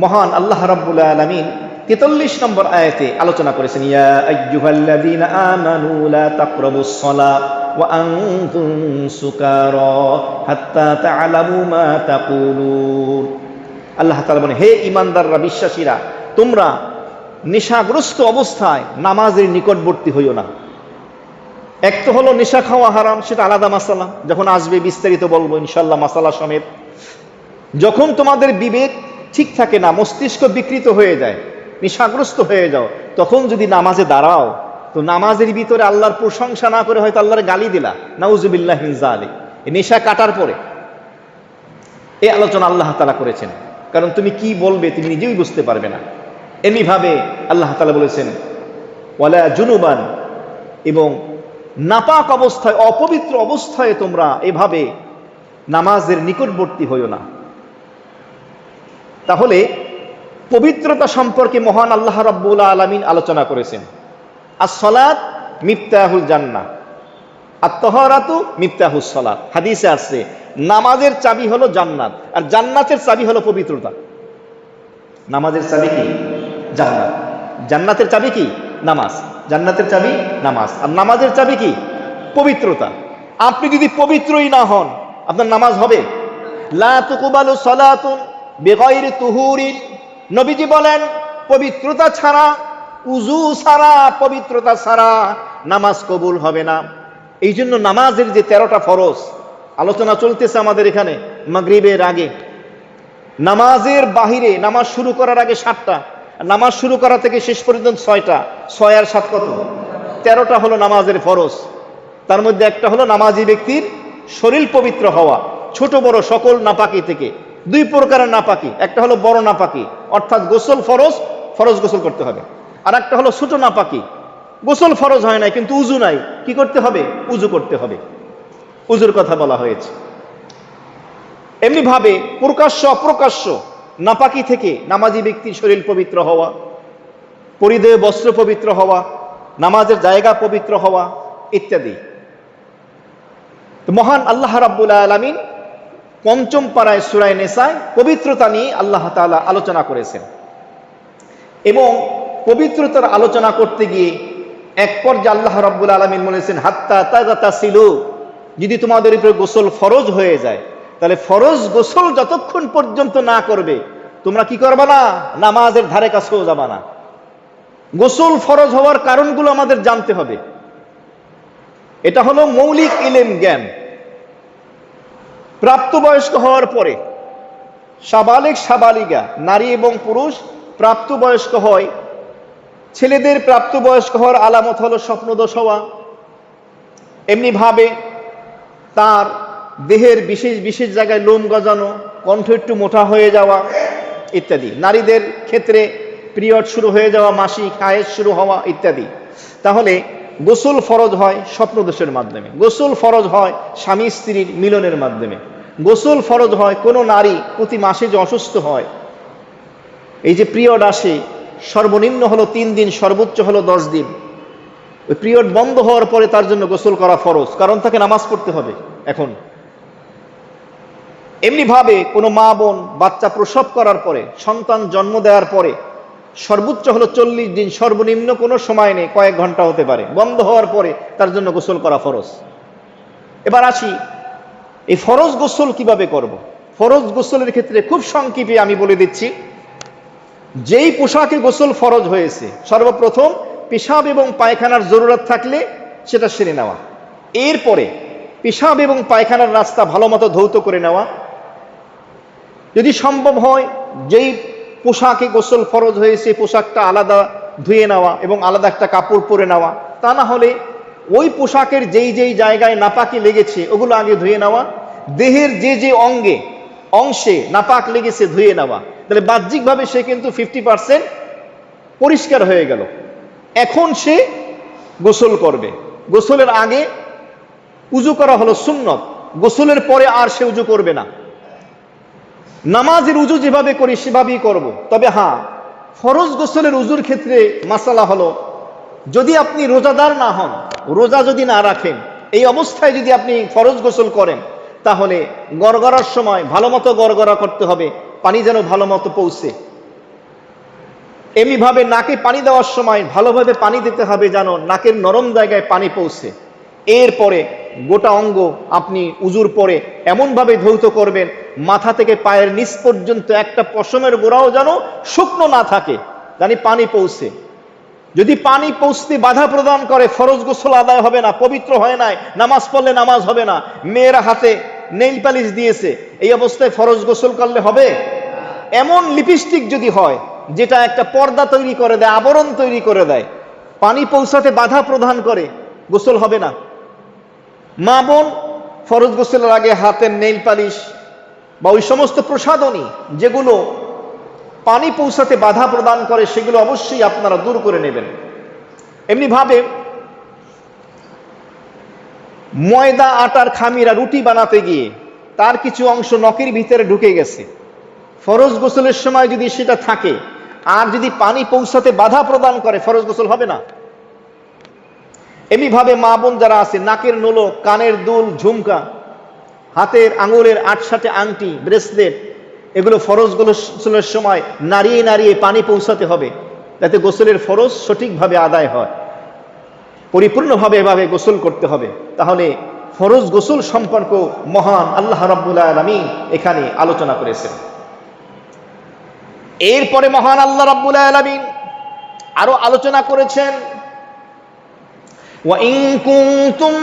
মহান আল্লাহ রাব্বুল আলামিন 43 নম্বর আয়াতে আলোচনা করেছেন, ইয়া আইয়ুহাল্লাযীনা আমানু লা তাকরাবুস সালাত ওয়া আনতুম সুকারা হাত্তা তা'লামু মা তাকুলুন। আল্লাহ তাআলা বলেন, হে ঈমানদাররা, বিশ্বাসীরা, তোমরা নেশাগ্রস্ত অবস্থায় নামাজের নিকটবর্তী হইও না। এক তো হলো নেশা খাওয়া হারাম, সেটা আলাদা মাসালা, যখন আসবে বিস্তারিত বলবো ইনশাআল্লাহ মাসালা সমেত। যখন তোমাদের বিবেক ঠিক থাকে না, মস্তিষ্ক বিকৃত হয়ে যায়, নেশাগ্রস্ত হয়ে যাও, তখন যদি নামাজে দাঁড়াও তো নামাজের ভিতরে আল্লাহর প্রশংসা না করে হয়তো আল্লাহর গালি দিলা, নাউজুবিল্লাহি মিন যালিক। এই নেশা কাটার পরে এই আলোচনা আল্লাহ তাআলা করেছেন, কারণ তুমি কি বলবে তুমি নিজেই বুঝতে পারবে না। এমনিভাবে আল্লাহ তাআলা বলেছেন ওয়ালা জুনুবান, এবং নাপাক অবস্থায় অপবিত্র অবস্থায় তোমরা এভাবে নামাজের নিকটবর্তী হইও না। তাহলে পবিত্রতা সম্পর্কে মহান আল্লাহ রাব্বুল আলামিন আলোচনা করেছেন। আস-সালাত মিফতাহুল জান্নাহ, আত-তাহারাতু মিফতাহুস সালাত। হাদিসে আছে নামাজের চাবি হলো জান্নাত, আর জান্নাতের চাবি হলো পবিত্রতা। নামাজের চাবি কি? জান্নাত। জান্নাতের চাবি কি? নামাজ। জান্নাতের চাবি নামাজ, আর নামাজের চাবি কি? পবিত্রতা। আপনি যদি পবিত্রই না হন আপনার নামাজ হবে? লা তুকবালু সালাতুন বিগাইরি তুহুরিন, নবীজি বলেন পবিত্রতা ছাড়া, উযু ছাড়া, পবিত্রতা ছাড়া নামাজ কবুল হবে না। এই জন্য নামাজের যে 13টা ফরজ আলোচনা চলতেছে আমাদের এখানে মাগরিবের আগে, নামাজের বাহিরে নামাজ শুরু করার আগে 7টা, নামাজ শুরু করা থেকে শেষ পর্যন্ত 6টা, 6 আর 7 কত? 13টা হলো নামাজের ফরজ। তার মধ্যে একটা হলো নামাজি ব্যক্তির শরীর পবিত্র হওয়া ছোট বড় সকল নাপাকি থেকে। 2 প্রকারের নাপাকি, একটা হলো বড় নাপাকি অর্থাৎ গোসল ফরজ, ফরজ গোসল করতে হবে, আর একটা হলো ছোট নাপাকি, গোসল ফরজ হয় নাই কিন্তু উজু নাই, কি করতে হবে? উজু করতে হবে। উজুর কথা বলা হয়েছে। এমনি ভাবে প্রকাশ্য অপ্রকাশ্য নাপাকি থেকে নামাজি ব্যক্তির শরীর পবিত্র হওয়া, পরিধেয় বস্ত্র পবিত্র হওয়া, নামাজের জায়গা পবিত্র হওয়া ইত্যাদি। মহান আল্লাহ রাব্বুল আলামিন পঞ্চম পারায় সূরা নিসায় পবিত্রতা নিয়ে আল্লাহ তাআলা আলোচনা করেছেন, এবং পবিত্রতার আলোচনা করতে গিয়ে এক পর্যায়ে আল্লাহ রাব্বুল আলামিন বলেছেন হাত্তা তাগাতাসিলু, যদি তোমাদের উপর গোসল ফরজ হয়ে যায় তাহলে ফরজ গোসল যতক্ষণ পর্যন্ত না করবে তোমরা কি করবে না? নামাজের ধারে কাছেও যাবে না। গোসল ফরজ হওয়ার কারণগুলো আমাদের জানতে হবে। এটা হলো মৌলিক ইলম জ্ঞান। প্রাপ্তবয়স্ক হওয়ার পরে সাবালিক সাবালিকা নারী এবং পুরুষ প্রাপ্তবয়স্ক হয়। ছেলেদের প্রাপ্তবয়স্ক হওয়ার আলামত হলো স্বপ্নদোষ হওয়া, এমনি ভাবে তার দেহের বিশেষ বিশেষ জায়গায় লোম গজানো, কণ্ঠ একটু মোটা হয়ে যাওয়া ইত্যাদি। নারীদের ক্ষেত্রে পিরিয়ড শুরু হয়ে যাওয়া, মাসিক হায়েজ শুরু হওয়া ইত্যাদি। তাহলে গোসল ফরজ হয় স্বপ্নদোষের মাধ্যমে, গোসল ফরজ হয় স্বামী স্ত্রীর মিলনের মাধ্যমে, গোসল ফরজ হয় কোনো নারী প্রতি মাসে যে অসুস্থ হয়, এই যে পিরিয়ড আসে সর্বনিম্ন হলো 3 দিন, সর্বোচ্চ হলো 10 দিন, ওই পিরিয়ড বন্ধ হওয়ার পরে তার জন্য গোসল করা ফরজ, কারণ তাকে নামাজ পড়তে হবে এখন। এমনি ভাবে কোনো মা বোন বাচ্চা প্রসব করার পরে, সন্তান জন্ম দেওয়ার পরে সর্বোচ্চ হলো 40 দিন, সর্বনিম্ন কোনো সময় নেই, কয়েক ঘন্টা হতে পারে, বন্ধ হওয়ার পরে তার জন্য গোসল করা ফরজ। এবার আসি এই ফরজ গোসল কিভাবে করব। ফরজ গোসলের ক্ষেত্রে খুব সংক্ষেপে আমি বলে দিচ্ছি, যেই পোশাকে গোসল ফরজ হয়েছে সর্বপ্রথম পেশাব এবং পায়খানার জরুরত থাকলে সেটা সেরে নেওয়া, এরপরে পেশাব এবং পায়খানার রাস্তা ভালো মতো ধৌত করে নেওয়া, যদি সম্ভব হয় যেই পোশাকে গোসল ফরজ হয়েছে পোশাকটা আলাদা ধুয়ে নেওয়া এবং আলাদা একটা কাপড় পরে নেওয়া, তা না হলে ওই পোশাকের যেই যেই জায়গায় নাপাকি লেগেছে ওগুলো আগে ধুয়ে নেওয়া, দেহের যে যে অংশে নাপাক লেগেছে ধুয়ে নেওয়া, তাহলে বাহ্যিকভাবে সে কিন্তু 50% পরিষ্কার হয়ে গেল। এখন সে গোসল করবে। গোসলের আগে উজু করা হলো সুন্নত, গোসলের পরে আর সে উজু করবে না। নামাজের উজু যেভাবে করি সেভাবেই করব। তবে হ্যাঁ, ফরজ গোসলের উজুর ক্ষেত্রে মাসালা হলো, যদি আপনি রোজাদার না হন, রোজা যদি না রাখেন, এই অবস্থায় যদি আপনি ফরজ গোসল করেন, তাহলে গড়গড়ার সময় ভালো মতো গড়গড়া করতে হবে, পানি যেন ভালো মতো পৌঁছে। এমনিভাবে নাকে পানি দেওয়ার সময় ভালোভাবে পানি দিতে হবে, যেন নাকের নরম জায়গায় পানি পৌঁছে। এরপরে গোটা অঙ্গ আপনি উজুর পরে এমনভাবে ধৌত করবেন, মাথা থেকে পায়ের নিচ পর্যন্ত একটা পশমের গোড়াও যেন শুকনো না থাকে, জানি পানি পৌঁছে। যদি পানি পৌঁছতে বাধা প্রদান করে, ফরজ গোসল আদায় হবে না, পবিত্র হয় নাই, নামাজ পড়লে নামাজ হবে না। মেয়েরা হাতে নেইল পালিশ দিয়েছে, এই অবস্থায় ফরজ গোসল করলে হবে? এমন লিপস্টিক যদি হয় যেটা একটা পর্দা তৈরি করে দেয়, আবরণ তৈরি করে দেয়, পানি পৌঁছাতে বাধা প্রদান করে, গোসল হবে না। মা বোন, ফরজ গোসলের আগে হাতের নেইল পালিশ বা ওই সমস্ত প্রসাধনী যেগুলো পানি পৌঁছাতে বাধা প্রদান করে, সেগুলো অবশ্যই আপনারা দূর করে নেবেন। এমনি ভাবে ময়দা আটার খামিরা রুটি বানাতে গিয়ে তার কিছু অংশ নখের ভিতরে ঢুকে গেছে, ফরজ গোসলের সময় যদি সেটা থাকে আর যদি পানি পৌঁছাতে বাধা প্রদান করে, ফরজ গোসল হবে না। এমনি ভাবে মা বোন যারা আছে, নাকের নোলক, কানের দুল, ঝুমকা, হাতের আঙুলের 8-7 আংটি, ব্রেসলেট, এগুলো ফরজ গোসলের সময় নাড়িয়ে নাড়িয়ে পানি পৌঁছাতে হবে, যাতে গোসলের ফরজ সঠিকভাবে আদায় হয়। পরিপূর্ণভাবে এভাবে গোসল করতে হবে। তাহলে ফরজ গোসল সম্পর্ক মহান আল্লাহ রাব্বুল আলামিন এখানে আলোচনা করেছেন। এরপরে মহান আল্লাহ রাব্বুল আলামিন আরো আলোচনা করেছেন, وَإِن كُنتُم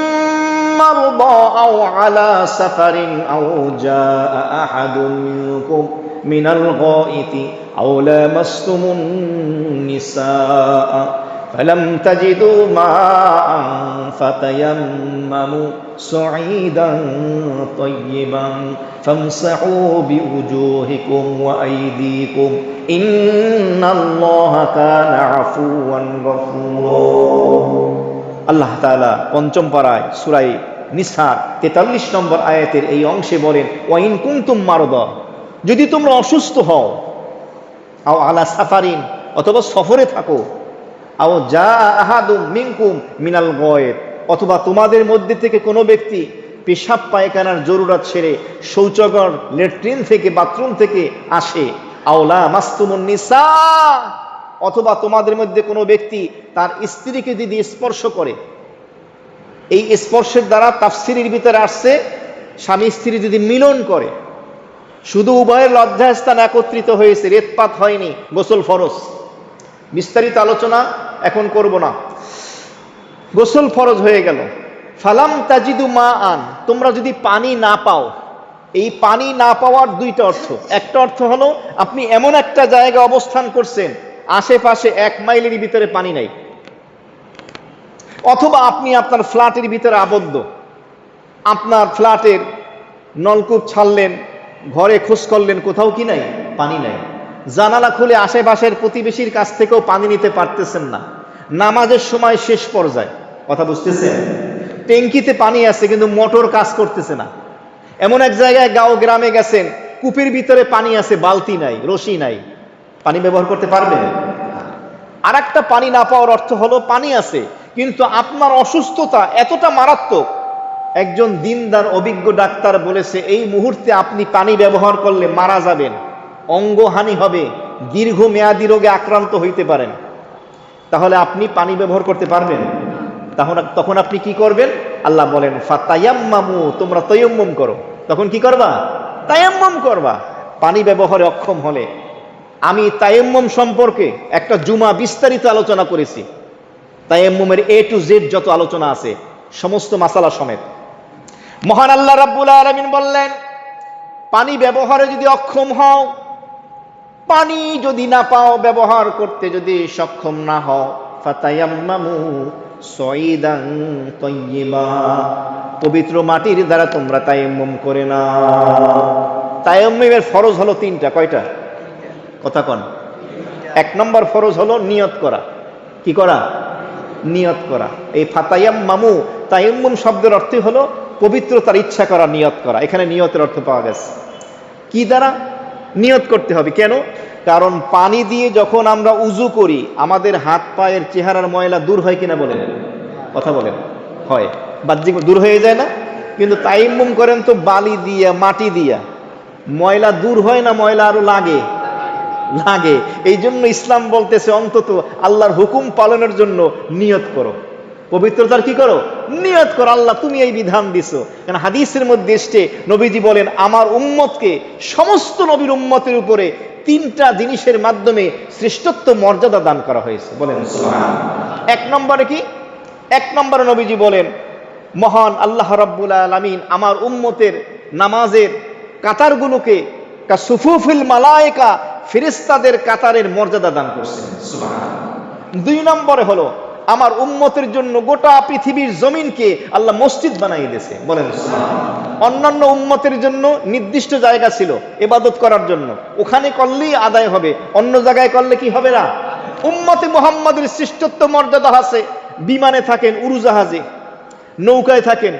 مَّرْضَىٰ أَوْ عَلَىٰ سَفَرٍ أَوْ جَاءَ أَحَدٌ مِّنكُم مِّنَ الْغَائِطِ أَوْ لَامَسْتُمُ النِّسَاءَ فَلَمْ تَجِدُوا مَاءً فَتَيَمَّمُوا صَعِيدًا طَيِّبًا فَامْسَحُوا بِوُجُوهِكُمْ وَأَيْدِيكُمْ إِنَّ اللَّهَ كَانَ عَفُوًّا غَفُورًا। আল্লাহ তাআলা পঞ্চম পারায় সূরা নিসার 43 নম্বর আয়াতের এই অংশে বলেন, ওয়াইন কুনতুম মারদা, যদি তোমরা অসুস্থ হও, আও আলা সাফারিন, অথবা সফরে থাকো, আও জা আহাদুম মিনকুম মিনাল গায়েত, অথবা তোমাদের মধ্যে থেকে কোনো ব্যক্তি পেশাব পায়খানার জরুরত ছেড়ে শৌচাগার, ল্যাট্রিন থেকে, বাথরুম থেকে আসে, আওলা মাসতুমুন নিসা, অথবা তোমাদের মধ্যে কোনো ব্যক্তি তার স্ত্রীকে যদি স্পর্শ করে। এই স্পর্শের দ্বারা তাফসীরের ভিতরে আসছে, স্বামী স্ত্রী যদি মিলন করে, শুধু উভয়ের লজ্জাস্থান একত্রিত হয়েছে, রেতপাত হয়নি, গোসল ফরজ। বিস্তারিত আলোচনা এখন করব না, গোসল ফরজ হয়ে গেল। ফালাম তাজিদু মা আন, তোমরা যদি পানি না পাও। এই পানি না পাওয়ার দুইটা অর্থ। একটা অর্থ হলো আপনি এমন একটা জায়গায় অবস্থান করছেন, আশেপাশে 1 মাইলের ভিতরে পানি নাই, অথবা আপনি আপনার ফ্ল্যাটের ভিতরে আবদ্ধ, আপনার ফ্ল্যাটের নলকূপ ছাড়লেন, ঘরে খোঁজ করলেন, কোথাও কি নাই, পানি নাই। জানালা খুলে আশেপাশের প্রতিবেশীর কাছ থেকেও পানি নিতে পারতেছেন না। নামাজের সময় শেষ পর্যায়ে, কথা বুঝতেছেন, ট্যাঙ্কিতে পানি আছে কিন্তু মোটর কাজ করতেছে না। এমন এক জায়গায় গাঁও গ্রামে গেছেন, কূপের ভিতরে পানি আছে, বালতি নাই, রশি নাই, পানি ব্যবহার করতে পারবেন? আর একটা পানি না পাওয়ার অর্থ হলো পানি আছে কিন্তু আপনার অসুস্থতা এতটা মারাত্মক, একজন দিনদার অভিজ্ঞ ডাক্তার বলেছে এই মুহূর্তে আপনি পানি ব্যবহার করলে মারা যাবেন, অঙ্গহানি হবে, দীর্ঘমেয়াদী রোগে আক্রান্ত হইতে পারেন। তাহলে আপনি পানি ব্যবহার করতে পারবেন? তখন আপনি কি করবেন? আল্লাহ বলেন ফাতায়াম্মামু, তোমরা তায়াম্মুম করো। তখন কি করবা? তায়াম্মুম করবা। পানি ব্যবহারে অক্ষম হলে, আমি তায়াম্মুম সম্পর্কে একটা জুমা বিস্তারিত আলোচনা করেছি। তায়াম্মুমের A to Z যত আলোচনা আছে, সমস্ত মাসালা সমেত। মহান আল্লাহ রাব্বুল আলামিন বললেন, পানি ব্যবহারে যদি অক্ষম হও, পানি যদি না পাও, ব্যবহার করতে যদি সক্ষম না হও, ফাতায়াম্মামু সয়িদান তাইয়্যিবা, পবিত্র মাটির দ্বারা তোমরা তায়াম্মুম করে নাও। তায়াম্মুমের ফরজ হলো 3টা। কয়টা? কথা কন। 1 নম্বর ফরজ হলো নিয়ত করা। কি করা? নিয়ত করা। এই ফাতায়াম্মামু, তায়াম্মুম শব্দের অর্থই হলো পবিত্রতার ইচ্ছা করা, নিয়ত করা। এখানে নিয়তের অর্থ পাওয়া গেছে। কি দ্বারা? নিয়ত করতে হবে। কেন? কারণ পানি দিয়ে যখন আমরা উজু করি আমাদের হাত পায়ের চেহারার ময়লা দূর হয় কিনা বলেন? কথা বলেন। হয়, বাহ্যিক দূর হয়ে যায় না? কিন্তু তায়াম্মুম করেন তো বালি দিয়া, মাটি দিয়া, ময়লা দূর হয় না, ময়লা আরো লাগে। এই জন্য ইসলাম বলতেছে অন্তত আল্লাহর হুকুম পালনের জন্য নিয়ত করো, পবিত্রতার কি করো? নিয়ত করো। আল্লাহ তুমি এই বিধান দিছো। কারণ হাদিসের মধ্যে এসছে, নবীজি বলেন আমার উম্মতকে সমস্ত নবীর উম্মতের উপরে 3টা জিনিসের মাধ্যমে শ্রেষ্ঠত্ব মর্যাদা দান করা হয়েছে। বলেন সুবহানাল্লাহ। 1 নম্বরে কি? 1 নম্বরে নবীজি বলেন মহান আল্লাহ রাব্বুল আলামিন আমার উম্মতের নামাজের কাতারগুলোকে কাসুফুফিল মালায়েকা, ফেরেশতাদের কাতারের মর্যাদা দান করছেন। সুবহানাল্লাহ। 2 নম্বরে হলো আমার উম্মতের জন্য গোটা পৃথিবীর জমিনকে আল্লাহ মসজিদ বানাই দিয়েছে। বলেন সুবহানাল্লাহ। অন্যান্য উম্মতের জন্য নির্দিষ্ট জায়গা ছিল ইবাদত করার জন্য, ওখানে করলেই আদায় হবে, অন্য জায়গায় করলে কি হবে না। উম্মতে মুহাম্মাদের শ্রেষ্ঠত্ব মর্যাদা আছে। বিমানে থাকেন, উড়োজাহাজে, নৌকায় থাকেন,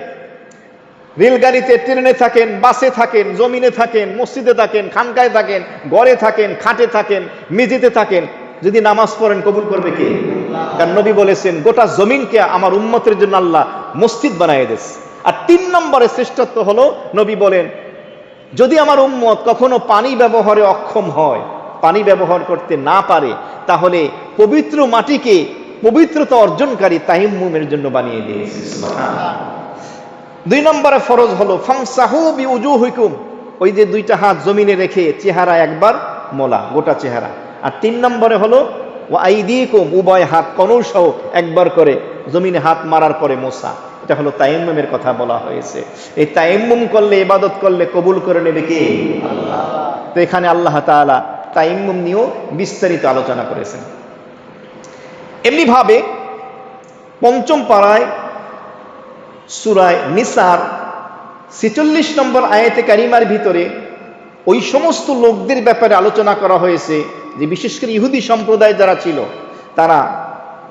রেলগাড়িতে, ট্রেনে থাকেন, বাসে থাকেন, জমিনে থাকেন, মসজিদে থাকেন, খানকায় থাকেন, ঘরে থাকেন, খাটে থাকেন, মেঝেতে থাকেন, যদি নামাজ পড়েন কবুল করবে কে? কারণ নবী বলেছেন গোটা জমিনকে আমার উম্মতের জন্য আল্লাহ মসজিদ বানায় দিয়েছে। আর 3 নম্বরে শ্রেষ্ঠত্ব হলো নবী বলেন যদি আমার উম্মত কখনো পানি ব্যবহারে অক্ষম হয়, পানি ব্যবহার করতে না পারে, তাহলে পবিত্র মাটিকে পবিত্রতা অর্জনকারী তায়াম্মুমের জন্য বানিয়ে দিয়েছে। সুবহানাল্লাহ। 2 নম্বরে ফরজ হলো ফামসাহু বিউজুহিকুম, ওই যে 2টা হাত জমিনে রেখে চেহারা একবার মোলা, গোটা চেহারা। আর 3 নম্বরে হলো ওয়া আইদিকুম, উভয় হাত কনুর সহ একবার করে জমিনে হাত মারার পরে মোছা। এটা হলো তায়াম্মুমের কথা বলা হয়েছে। এই তায়াম্মুম করলে, ইবাদত করলে কবুল করে নেবে কে? আল্লাহ। তো এখানে আল্লাহ তাআলা তায়াম্মুম নিয়েও বিস্তারিত আলোচনা করেছেন। এমনি ভাবে 5ম পারায় সূরা নিসার 46 নম্বর আয়াতে কারিমার ভিতরে ওই সমস্ত লোকদের ব্যাপারে আলোচনা করা হয়েছে যে বিশেষ করে ইহুদি সম্প্রদায় যারা ছিল, তারা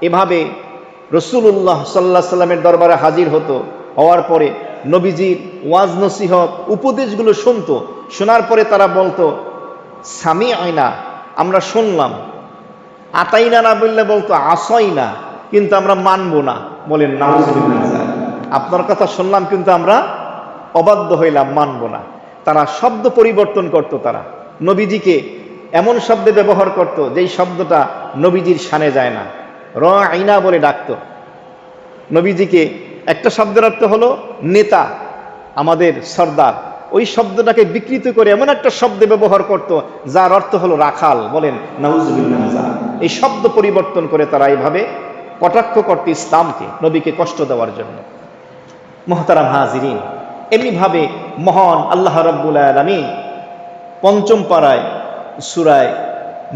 এভাবে রাসূলুল্লাহ সাল্লাল্লাহু আলাইহি সাল্লামের দরবারে হাজির হতো, হওয়ার পরে নবীজির ওয়াজ নসিহত উপদেশগুলো শুনতো, শোনার পরে তারা বলতো সামিআনা, আমরা শুনলাম, আতাইনা না বললে বলতো আসাইনা, কিন্তু আমরা মানবো না। বলেন নাউযুবিল্লাহ। আপনার কথা শুনলাম কিন্তু আমরা অবাধ্য হইলাম, মানবো না। তারা শব্দ পরিবর্তন করত, তারা নবীজিকে এমন শব্দে ব্যবহার করত যেই শব্দটা নবীজির শানে যায় না। রাঈনা বলে ডাকতো নবীজিকে। একটা শব্দের অর্থ হলো নেতা, আমাদের সর্দার, ওই শব্দটাকে বিকৃত করে এমন একটা শব্দে ব্যবহার করত যার অর্থ হলো রাখাল। বলেন নাউযুবিল্লাহ। এই শব্দ পরিবর্তন করে তারা এইভাবে কটাক্ষ করতে ইসলামকে, নবীকে কষ্ট দেওয়ার জন্য। মুহতারাম হাজিরিন, এমনিভাবে মহান আল্লাহ রাব্বুল আলামিন 5ম পারায় সূরা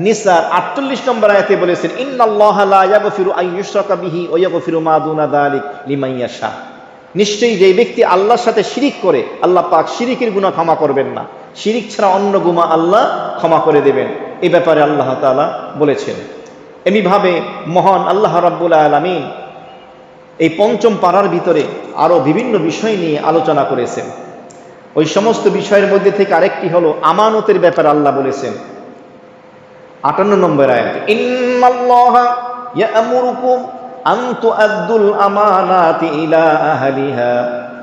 নিসার 48 নম্বর আয়াতে বলেছেন ইন্নাল্লাহা লা ইয়াগফিরু আন ইউশরাকা বিহি ওয়া ইয়াগফিরু মা দুনা যালিক লিমান ইয়াশা। নিশ্চয়ই যে ব্যক্তি আল্লাহর সাথে শিরিক করে, আল্লাহ পাক শিরিকের গুনাহ ক্ষমা করবেন না, শিরিক ছাড়া অন্য গুনাহ আল্লাহ ক্ষমা করে দেবেন, এই ব্যাপারে আল্লাহ তাআলা বলেছেন। এমনিভাবে মহান আল্লাহ রাব্বুল আলামিন এই 5ম পারার ভিতরে আরো বিভিন্ন বিষয় নিয়ে আলোচনা করেছেন। ওই সমস্ত বিষয়ের মধ্যে থেকে আরেকটি হলো আমানতের ব্যাপারে আল্লাহ বলেছেন 58 নম্বর আয়াতে ইন্নাল্লাহা ইয়া'মুরুকুম আন তুআদ্দুল আমানাতি ইলা আহলিহা।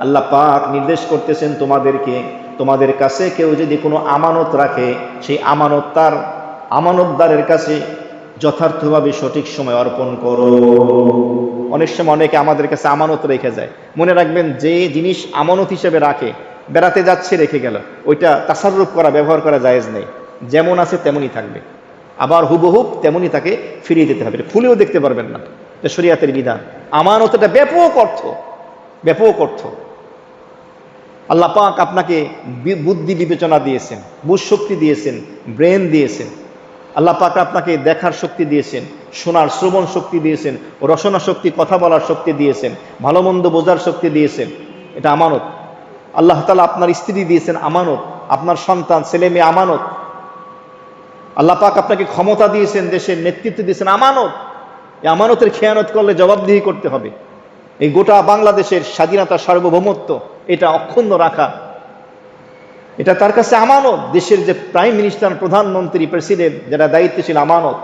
আল্লাহ পাক নির্দেশ করতেছেন তোমাদেরকে, তোমাদের কাছে কেউ যদি কোনো আমানত রাখে, সেই আমানত তার আমানতদারের কাছে যথার্থভাবে সঠিক সময় অর্পণ করো। অনেক সময় অনেকে আমাদের কাছে আমানত রেখে যায়। মনে রাখবেন, যে জিনিস আমানত হিসেবে রাখে, বেড়াতে যাচ্ছে রেখে গেল, ওইটা তাসাররুফ করা, ব্যবহার করা জায়েজ নেই। যেমন আছে তেমনই থাকবে, আবার হুবহুব তেমনই তাকে ফিরিয়ে দিতে হবে, খুলেও দেখতে পারবেন না। শরীয়তের বিধান। আমানত এটা ব্যাপক অর্থ, ব্যাপক অর্থ। আল্লাহ পাক আপনাকে বুদ্ধি বিবেচনা দিয়েছেন, বুঝ শক্তি দিয়েছেন, ব্রেন দিয়েছেন। আল্লাহ পাক আপনাকে দেখার শক্তি দিয়েছেন, শোনার শ্রবণ শক্তি দিয়েছেন, রসনা শক্তি, কথা বলার শক্তি দিয়েছেন, ভালো মন্দ বোঝার শক্তি দিয়েছেন। এটা আমানত। আল্লাহ তাআলা আপনার স্ত্রী দিয়েছেন আমানত, আপনার সন্তান ছেলে মেয়ে আমানত। আল্লাহ পাক আপনাকে ক্ষমতা দিয়েছেন, দেশের নেতৃত্ব দিয়েছেন আমানত। এই আমানতের খেয়ানত করলে জবাবদিহি করতে হবে। এই গোটা বাংলাদেশের স্বাধীনতা, সার্বভৌমত্ব এটা অক্ষুণ্ণ রাখা, এটা তার কাছে আমানত। দেশের যে প্রাইম মিনিস্টার, প্রধানমন্ত্রী, প্রেসিডেন্ট যারা দায়িত্বশীল, আমানত।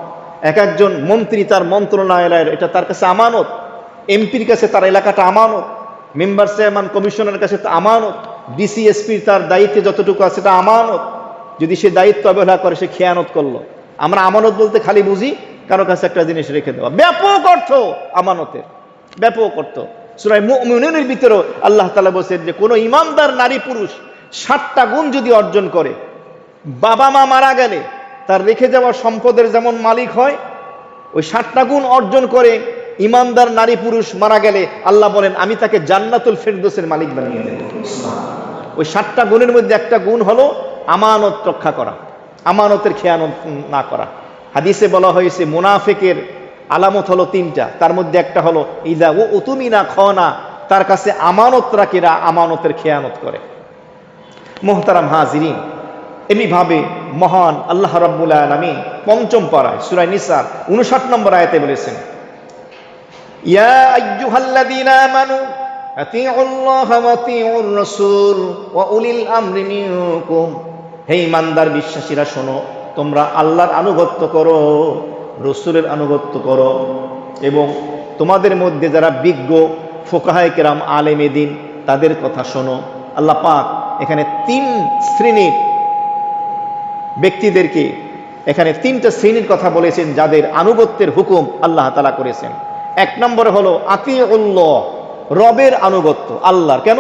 এক একজন মন্ত্রী তার মন্ত্রণালয়ের, এটা তার কাছে আমানত। এমপির কাছে তার এলাকাটা আমানত, মেম্বার, চেয়ারম্যান, কমিশনারের কাছে তা আমানত, ডিসি, এসপির তার দায়িত্বে যতটুকু আছে এটা আমানত। যদি সে দায়িত্ব অবহেলা করে, সে খেয়ানত করলো। আমরা আমানত বলতে খালি বুঝি কারো কাছে একটা জিনিস রেখে দেওয়া, ব্যাপক অর্থ আমানতের, ব্যাপক অর্থ। সূরা মুমিনুনের ভিতরেও আল্লাহ তাআলা বলেছেন যে কোনো ইমানদার নারী পুরুষ 7টা গুণ যদি অর্জন করে, বাবা মা মারা গেলে তার রেখে যাওয়া সম্পদের যেমন মালিক হয়, ওই 7টা গুণ অর্জন করে ইমানদার নারী পুরুষ মারা গেলে আল্লাহ বলেন আমি তাকে জান্নাতুল ফেরদৌসের মালিক বানিয়ে দেব। ওই 7টা গুণের মধ্যে একটা গুণ হলো আমানত রক্ষা করা, আমানতের খেয়ানত না করা। হাদিসে বলা হয়েছে মুনাফিকের আলামত হলো 3টা, তার মধ্যে একটা হলো ইদা ও উতুমিনা খানা, তার কাছে আমানত রাখেরা আমানতের খেয়ানত করে। মুহতারাম হাজিরিন, এমনিভাবে মহান আল্লাহ রাব্বুল আলামিন 5ম পারায় সূরা নিসা 59 নম্বর আয়াতে বলেছেন, ইয়া আইয়ুহাল্লাযীনা আমানু আতিউল্লাহা ওয়া আতিউর রাসূল ওয়া উলিল আমরি মিনকুম। হে ঈমানদার বিশ্বাসীরা শোনো, তোমরা আল্লাহর আনুগত্য করো, রাসূলের আনুগত্য করো, এবং তোমাদের মধ্যে যারা বিজ্ঞ ফুকাহায়ে কেরাম, আলেমে দ্বীন, তাদের কথা শোনো। আল্লাহ পাক এখানে 3 শ্রেণীর ব্যক্তিদেরকে, এখানে 3টা শ্রেণীর কথা বলেছেন যাদের আনুগত্যের হুকুম আল্লাহ তাআলা করেছেন। 1 নম্বরে হলো আতিউল্লাহ, রবের আনুগত্য, আল্লাহর। কেন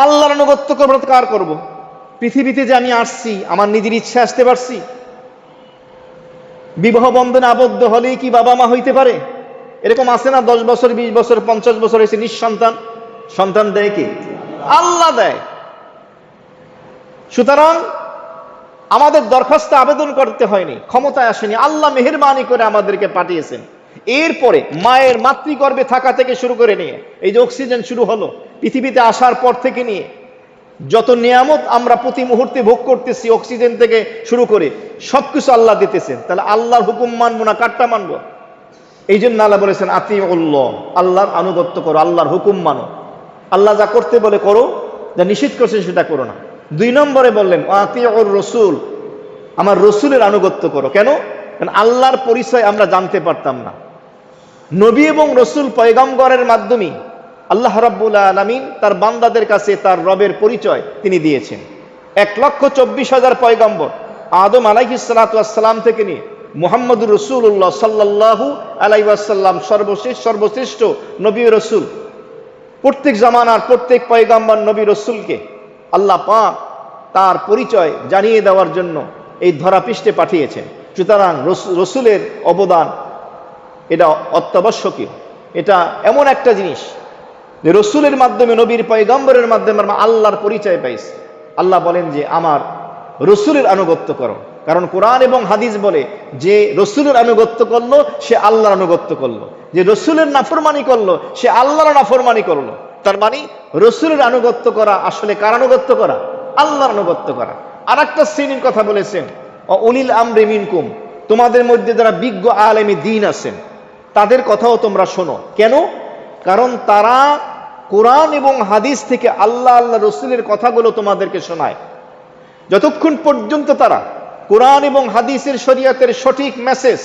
আল্লাহর আনুগত্য করবো? কার করব? পৃথিবীতে যে আমি আসছি আমার নিজের ইচ্ছা আসতে পারছি? বিবাহ বন্ধনে আবদ্ধ হলেই কি বাবা মা হইতে পারে? এরকম আছে না 10 বছর, 20 বছর, 50 বছর হয়েছে নিঃসন্তান, সন্তান দেয় কি? আল্লাহ দেয়। সুতরাং আমাদের দরখাস্ত আবেদন করতে হয়নি, ক্ষমতায় আসেনি, আল্লাহ মেহেরবানি করে আমাদেরকে পাঠিয়েছেন। এরপরে মায়ের মাতৃগর্ভে থাকা থেকে শুরু করে নিয়ে এই যে অক্সিজেন শুরু হলো, পৃথিবীতে আসার পর থেকে নিয়ে যত নিয়ামত আমরা প্রতি মুহূর্তে ভোগ করতেছি, অক্সিজেন থেকে শুরু করে সবকিছু আল্লাহ দিতেছেন। তাহলে আল্লাহর হুকুম মানবো না কারটা মানবো? এই জন্য আল্লাহ বলেছেন আতিউল্লাহ, আল্লাহর আনুগত্য করো, আল্লাহর হুকুম মানো। আল্লাহ যা করতে বলে করো, যা নিষেধ করছে সেটা করো না। 2 নম্বরে বললেন আতিউর রাসূল, আমার রসুলের আনুগত্য করো। কেন? কারণ আল্লাহর পরিচয় আমরা জানতে পারতাম না। নবী এবং রসুল পয়গম্বরের মাধ্যমে আল্লাহ রাব্বুল আলামিন তার বান্দাদের কাছে তার রবের পরিচয় তিনি দিয়েছেন। 1,24,000 পয়গম্বর, আদম আলাইহিস সালাতু ওয়াস সালাম থেকে নিয়ে মুহাম্মদুর রাসূলুল্লাহ সাল্লাল্লাহু আলাইহি ওয়াসাল্লাম সর্বশ্রেষ্ঠ নবী ও রসুল। প্রত্যেক জামানার প্রত্যেক পয়গম্বর নবী রসুলকে আল্লাহ পাক তার পরিচয় জানিয়ে দেওয়ার জন্য এই ধরাপৃষ্ঠে পাঠিয়েছেন। সুতরাং রসুলের অবদান এটা অত্যাবশ্যকীয়। এটা এমন একটা জিনিস যে রসুলের মাধ্যমে, নবীর পয়গম্বরের মাধ্যমে আমরা আল্লাহর পরিচয় পাইছি। আল্লাহ বলেন যে আমার রসুলের আনুগত্য করো, কারণ কোরআন এবং হাদিস বলে যে রসুলের আনুগত্য করলো সে আল্লাহর আনুগত্য করলো, যে রসুলের নাফরমানি করলো সে আল্লাহর নাফরমানি করলো। তার মানে রসুলের আনুগত্য করা আসলে কার আনুগত্য করা? আল্লাহর আনুগত্য করা। আর একটা শ্রেণীর কথা বলেছেন উলিল আমরি মিনকুম, তোমাদের মধ্যে যারা বিজ্ঞ আলেমে দ্বীন আছেন তাদের কথাও তোমরা শোনো। কেন? কারণ তারা কোরআন এবং হাদিস থেকে আল্লাহ রসুলের কথাগুলো তোমাদেরকে শোনায়। যতক্ষণ পর্যন্ত তারা কোরআন এবং হাদিসের শরীয়তের সঠিক মেসেজ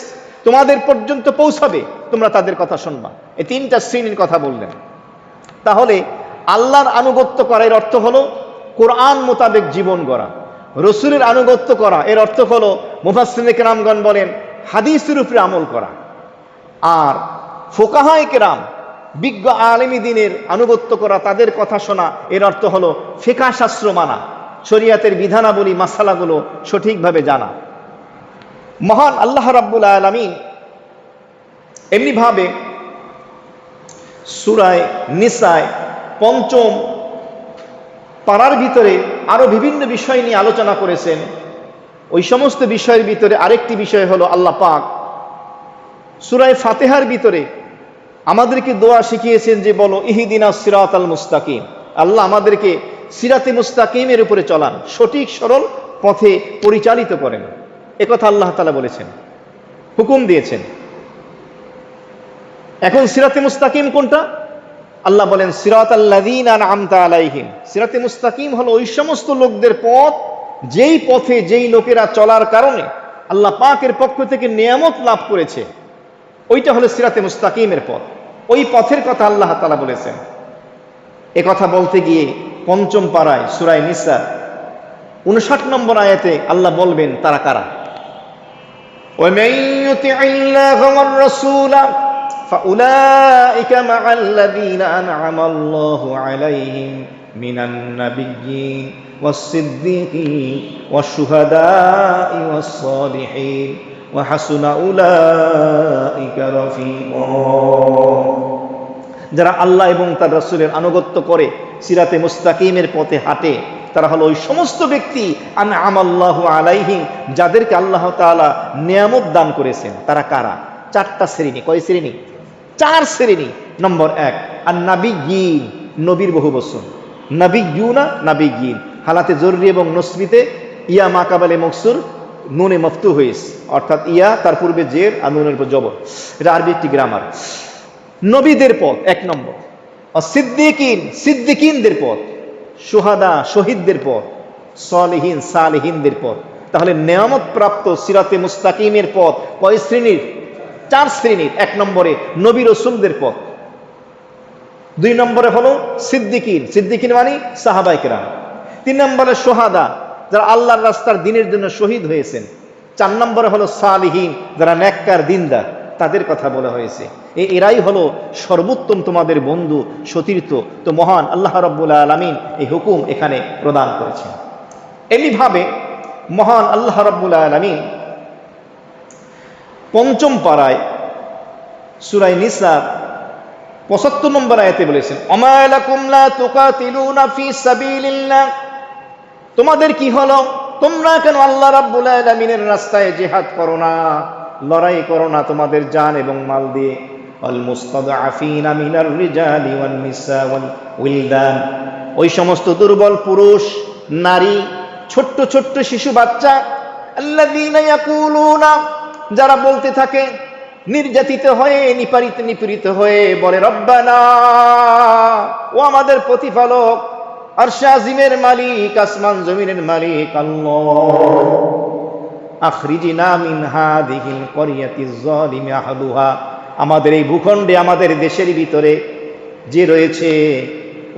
তোমাদের পর্যন্ত পৌঁছাবে তোমরা তাদের কথা শুনবা। এই 3টা শ্রেণীর কথা বললেন। তাহলে আল্লাহর আনুগত্য করার অর্থ হলো কোরআন মোতাবেক জীবন গড়া। রসুলের আনুগত্য করা এর অর্থ হলো মুফাসসিরিনে কেরামগণ বলেন হাদিসের উপরে আমল করা। আর ফুকাহায়ে কেরাম, বিজ্ঞ আলেমী দ্বীনের আনুগত্য করা, তাদের কথা শোনা, এর অর্থ হলো ফিকহ শাস্ত্র মানা, শরীয়তের বিধানাবলী মাসালাগুলো সঠিকভাবে জানা। মহান আল্লাহ রাব্বুল আলামিন এমনিভাবে সূরা নিসায় 5ম পারার ভিতরে আরো বিভিন্ন বিষয় নিয়ে আলোচনা করেছেন। ওই সমস্ত বিষয়ের ভিতরে আরেকটি বিষয় হলো আল্লাহ পাক সূরা ফাতিহার ভিতরে আমাদেরকে দোয়া শিখিয়েছেন যে বলো ইহদিনাস সিরাতাল মুস্তাকিম। আল্লাহ আমাদেরকে সিরাতে মুস্তাকিমের উপরে চলান, সঠিক সরল পথে পরিচালিত করেন। একথা আল্লাহ তাআলা বলেছেন, হুকুম দিয়েছেন। এখন সিরাতে মুস্তাকিম কোনটা? আল্লাহ বলেন সিরাতাল্লাযীনা আনআমতা আলাইহিম, সিরাতে মুস্তাকিম হলো ওই সমস্ত লোকদের পথ যেই পথে যেই লোকেরা চলার কারণে আল্লাহ পাকের পক্ষ থেকে নিয়ামত লাভ করেছে, ওইটা হলো সিরাতে মুস্তাকিমের পথ। ওই পথের কথা আল্লাহ তাআলা বলেছেন। এ কথা বলতে গিয়ে পঞ্চম পারায় সূরা নিসা 59 নম্বর আয়াতে আল্লাহ বলবেন তারা কারা। وَمَن يُطِعِ اللَّهَ وَالرَّسُولَ فَأُولَٰئِكَ مَعَ الَّذِينَ أَنْعَمَ اللَّهُ عَلَيْهِم مِّنَ النَّبِيِّينَ وَالصِّدِّيقِينَ وَالشُّهَدَاءِ وَالصَّالِحِينَ وَحَسُنَ أُولَٰئِكَ رَفِيقًا। যারা আল্লাহ এবং তার রাসূলের আনুগত্য করে সিরাতে মুস্তাকিমের পথে হাঁটে, তারা হলো ওই সমস্ত ব্যক্তি আনআমাল্লাহু আলাইহিম, যাদেরকে আল্লাহ তাআলা নিয়ামত দান করেছেন। তারা কারা? চারটা শ্রেণী। কয় শ্রেণী? 4 শ্রেণী। নম্বর 1 আন-নাবিয়্যিন, নবীর বহু বচন। নাবিয়্যুনা, নাবিয়্যিন, হালাতে জরুরি এবং নসবিতে ইয়া মাকাবালে মকসুর নুনে মফতু হয়েছে, অর্থাৎ ইয়া তার পূর্বে জের আর নুনের উপর জবর। এটা আরবি একটি গ্রামার। নবীদের পথ 1 নম্বর। আর সিদ্দিকিন, সিদ্দিকিনদের পথ। শুহাদা, শহীদদের পথ। সালিহিন, সালিহিনদের পথ। তাহলে নিয়ামত প্রাপ্ত সিরাতে মুস্তাকিমের পথ কয় শ্রেণীর? 4 শ্রেণীর। 1 নম্বরে নবী রাসূলদের পথ। 2 নম্বরে হলো সিদ্দিকিন, সিদ্দিকিন মানে সাহাবায়ে কেরাম। 3 নম্বরে শুহাদা, যারা আল্লাহর রাস্তার দ্বীনের জন্য শহীদ হয়েছেন। 4 নম্বরে হলো সালিহিন, যারা নেককার দিনদার, তাদের কথা বলা হয়েছে। এরাই হলো সর্বোত্তম তোমাদের বন্ধু সতীর্থ। তো মহান আল্লাহ রাব্বুল আলামিন এই হুকুম এখানে প্রদান করেছেন। এমনিভাবে মহান আল্লাহ রাব্বুল আলামিন পঞ্চম পারায় সূরা নিসা 75 নম্বর আয়াতে বলেছেন ওমা লাকুম লা তুকাতিলুনা ফি সাবিলিল্লাহ, তোমাদের কি হলো, তোমরা কেন আল্লাহ রাব্বুল আলামিনের রাস্তায় জিহাদ করো না, লড়াই করো না তোমাদের জান এবং মাল দিয়ে। আল মুস্তাদআফিনা মিনার রিজালি ওয়ান নিসা ওয়াল উইলদান, ওই সমস্ত দুর্বল পুরুষ, নারী, ছোট্ট ছোট্ট শিশু বাচ্চা, আল্লাযীনা ইয়াকুলুনা, যারা বলতে থাকে নির্যাতিত হয়ে নিপীড়িত হয়ে বলে রব্বানা, ও আমাদের প্রতিপালক, আরশে আজিমের মালিক, আসমান জমিনের মালিক আল্লাহ, আখরিজিনা মিন হাযিহিল ক্বরিয়াতিজ যালিমি আহলুহা, আমাদের এই ভূখণ্ডে, আমাদের দেশের ভিতরে যে রয়েছে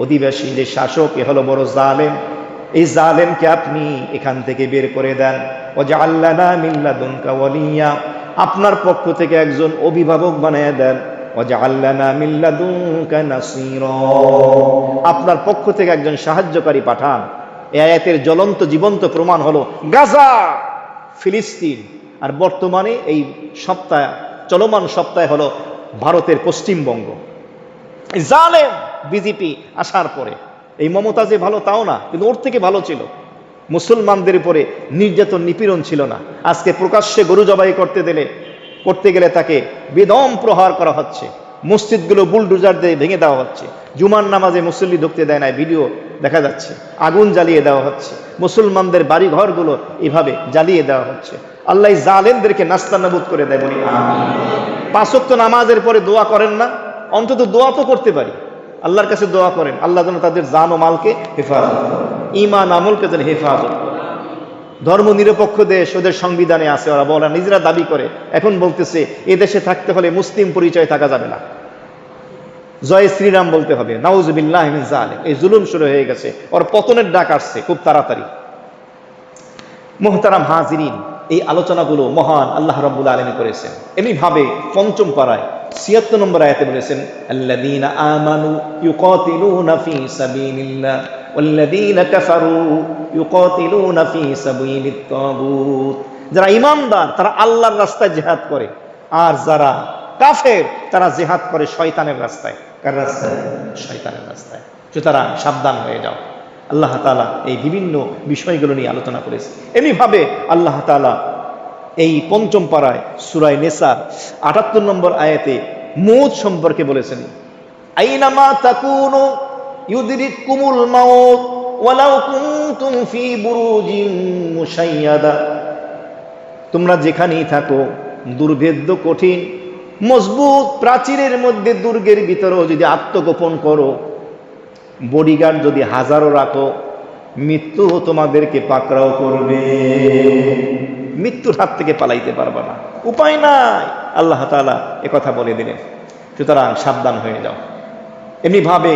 অধিবাসী, যে শাসক, এ হলো বড় জালেম, এই জালেমকে আপনি এখান থেকে বের করে দেন। ওয়াজআল লানা মিন লাদুনকা ওয়ালিয়্যা, আপনার পক্ষ থেকে একজন অভিভাবক বানিয়ে দেন। ওয়াজআল লানা মিন লাদুনকা নাসীরা, আপনার পক্ষ থেকে একজন সাহায্যকারী পাঠান। এই আয়াতের জ্বলন্ত জীবন্ত প্রমাণ হলো গাজা, ফিলিস্তিন, আর বর্তমানে এই চলমান সপ্তাহে হলো ভারতের পশ্চিমবঙ্গ। জালেম বিজেপি আসার পরে, এই মমতা যে ভালো তাও না, কিন্তু ওর থেকে ভালো ছিল। মুসলমানদের উপরে নির্যাতন নিপীড়ন ছিল না। আজকে প্রকাশ্যে গরু জবাই করতে গেলে তাকে বেদম প্রহার করা হচ্ছে। মসজিদগুলো বুলডোজার দিয়ে ভেঙে দেওয়া হচ্ছে। জুমার নামাজে মুসল্লি ঢুকতে দেয় না, ভিডিও দেখা যাচ্ছে। আগুন জ্বালিয়ে দেওয়া হচ্ছে। মুসলমানদের বাড়ি ঘরগুলো এভাবে জ্বালিয়ে দেওয়া হচ্ছে। আল্লাহ জালেমদেরকে নাস্তানাবুদ করে দেয়। বলি আমিন। 5 ওয়াক্ত নামাজের পরে দোয়া করেন না? অন্তত দোয়া তো করতে পারি। আল্লাহর কাছে দোয়া করেন, আল্লাহ যেন তাদের জান ও মালকে হেফাজত করেন, ঈমান আমলকে যেন হেফাজত করেন। ধর্ম নিরপেক্ষ দেশ, ওদের সংবিধানে আছে, ওরা বলা নিজেরা দাবি করে। এখন বলতেছে এ দেশে থাকতে হলে মুসলিম পরিচয় থাকা যাবে না, জয় শ্রীরাম বলতে হবে। নাউজুবিল্লাহি মিন যালিক। এই জুলুম শুরু হয়ে গেছে, ওর পতনের ডাক আসছে খুব তাড়াতাড়ি। মুহতারাম হাজিরিন, এই আলোচনাগুলো মহান আল্লাহ রাব্বুল আলামিন করেছেন। এমনিভাবে পঞ্চম পারায় 76 নম্বর আয়াতে বলেছেন আল্লাযীনা আমানু ইউকাতিলুনা ফি সাবিলিল্লাহ ওয়াল্লাযীনা কাফারু ইউকাতিলুনা ফি সাবিলিত তাগুত, যারা ঈমানদার তারা আল্লাহর রাস্তায় জিহাদ করে, আর যারা কাফের তারা জিহাদ করে শয়তানের রাস্তায়। কার রাস্তায়? শয়তানের রাস্তায়। সুতরাং সাবধান হয়ে যাও। আল্লাহ তাআলা এই বিভিন্ন বিষয়গুলো নিয়ে আলোচনা করেছে। এমনিভাবে আল্লাহ তাআলা এই পঞ্চম পারায় সূরা নিসা 78 নম্বর আয়াতে মউত সম্পর্কে বলেছেন আইনামা তাকুনু ইউদরিকুমুল মাউত ওয়ালাউ কুনতুম ফি বুরুজিন মুশাইয়াদা, তোমরা যেখানেই থাকো, দুর্ভেদ্য কঠিন মজবুত প্রাচীরের মধ্যে দুর্গের ভিতরেও যদি আত্মগোপন করো, বডিগার্ড যদি হাজারো রাখো, মৃত্যু তোমাদেরকে পাকড়াও করবে, মৃত্যুর হাত থেকে পালাইতে পারবে না, উপায় নাই। আল্লাহ তাআলা একথা বলে দিলেন। সুতরাং সাবধান হয়ে যাও। এমনি ভাবে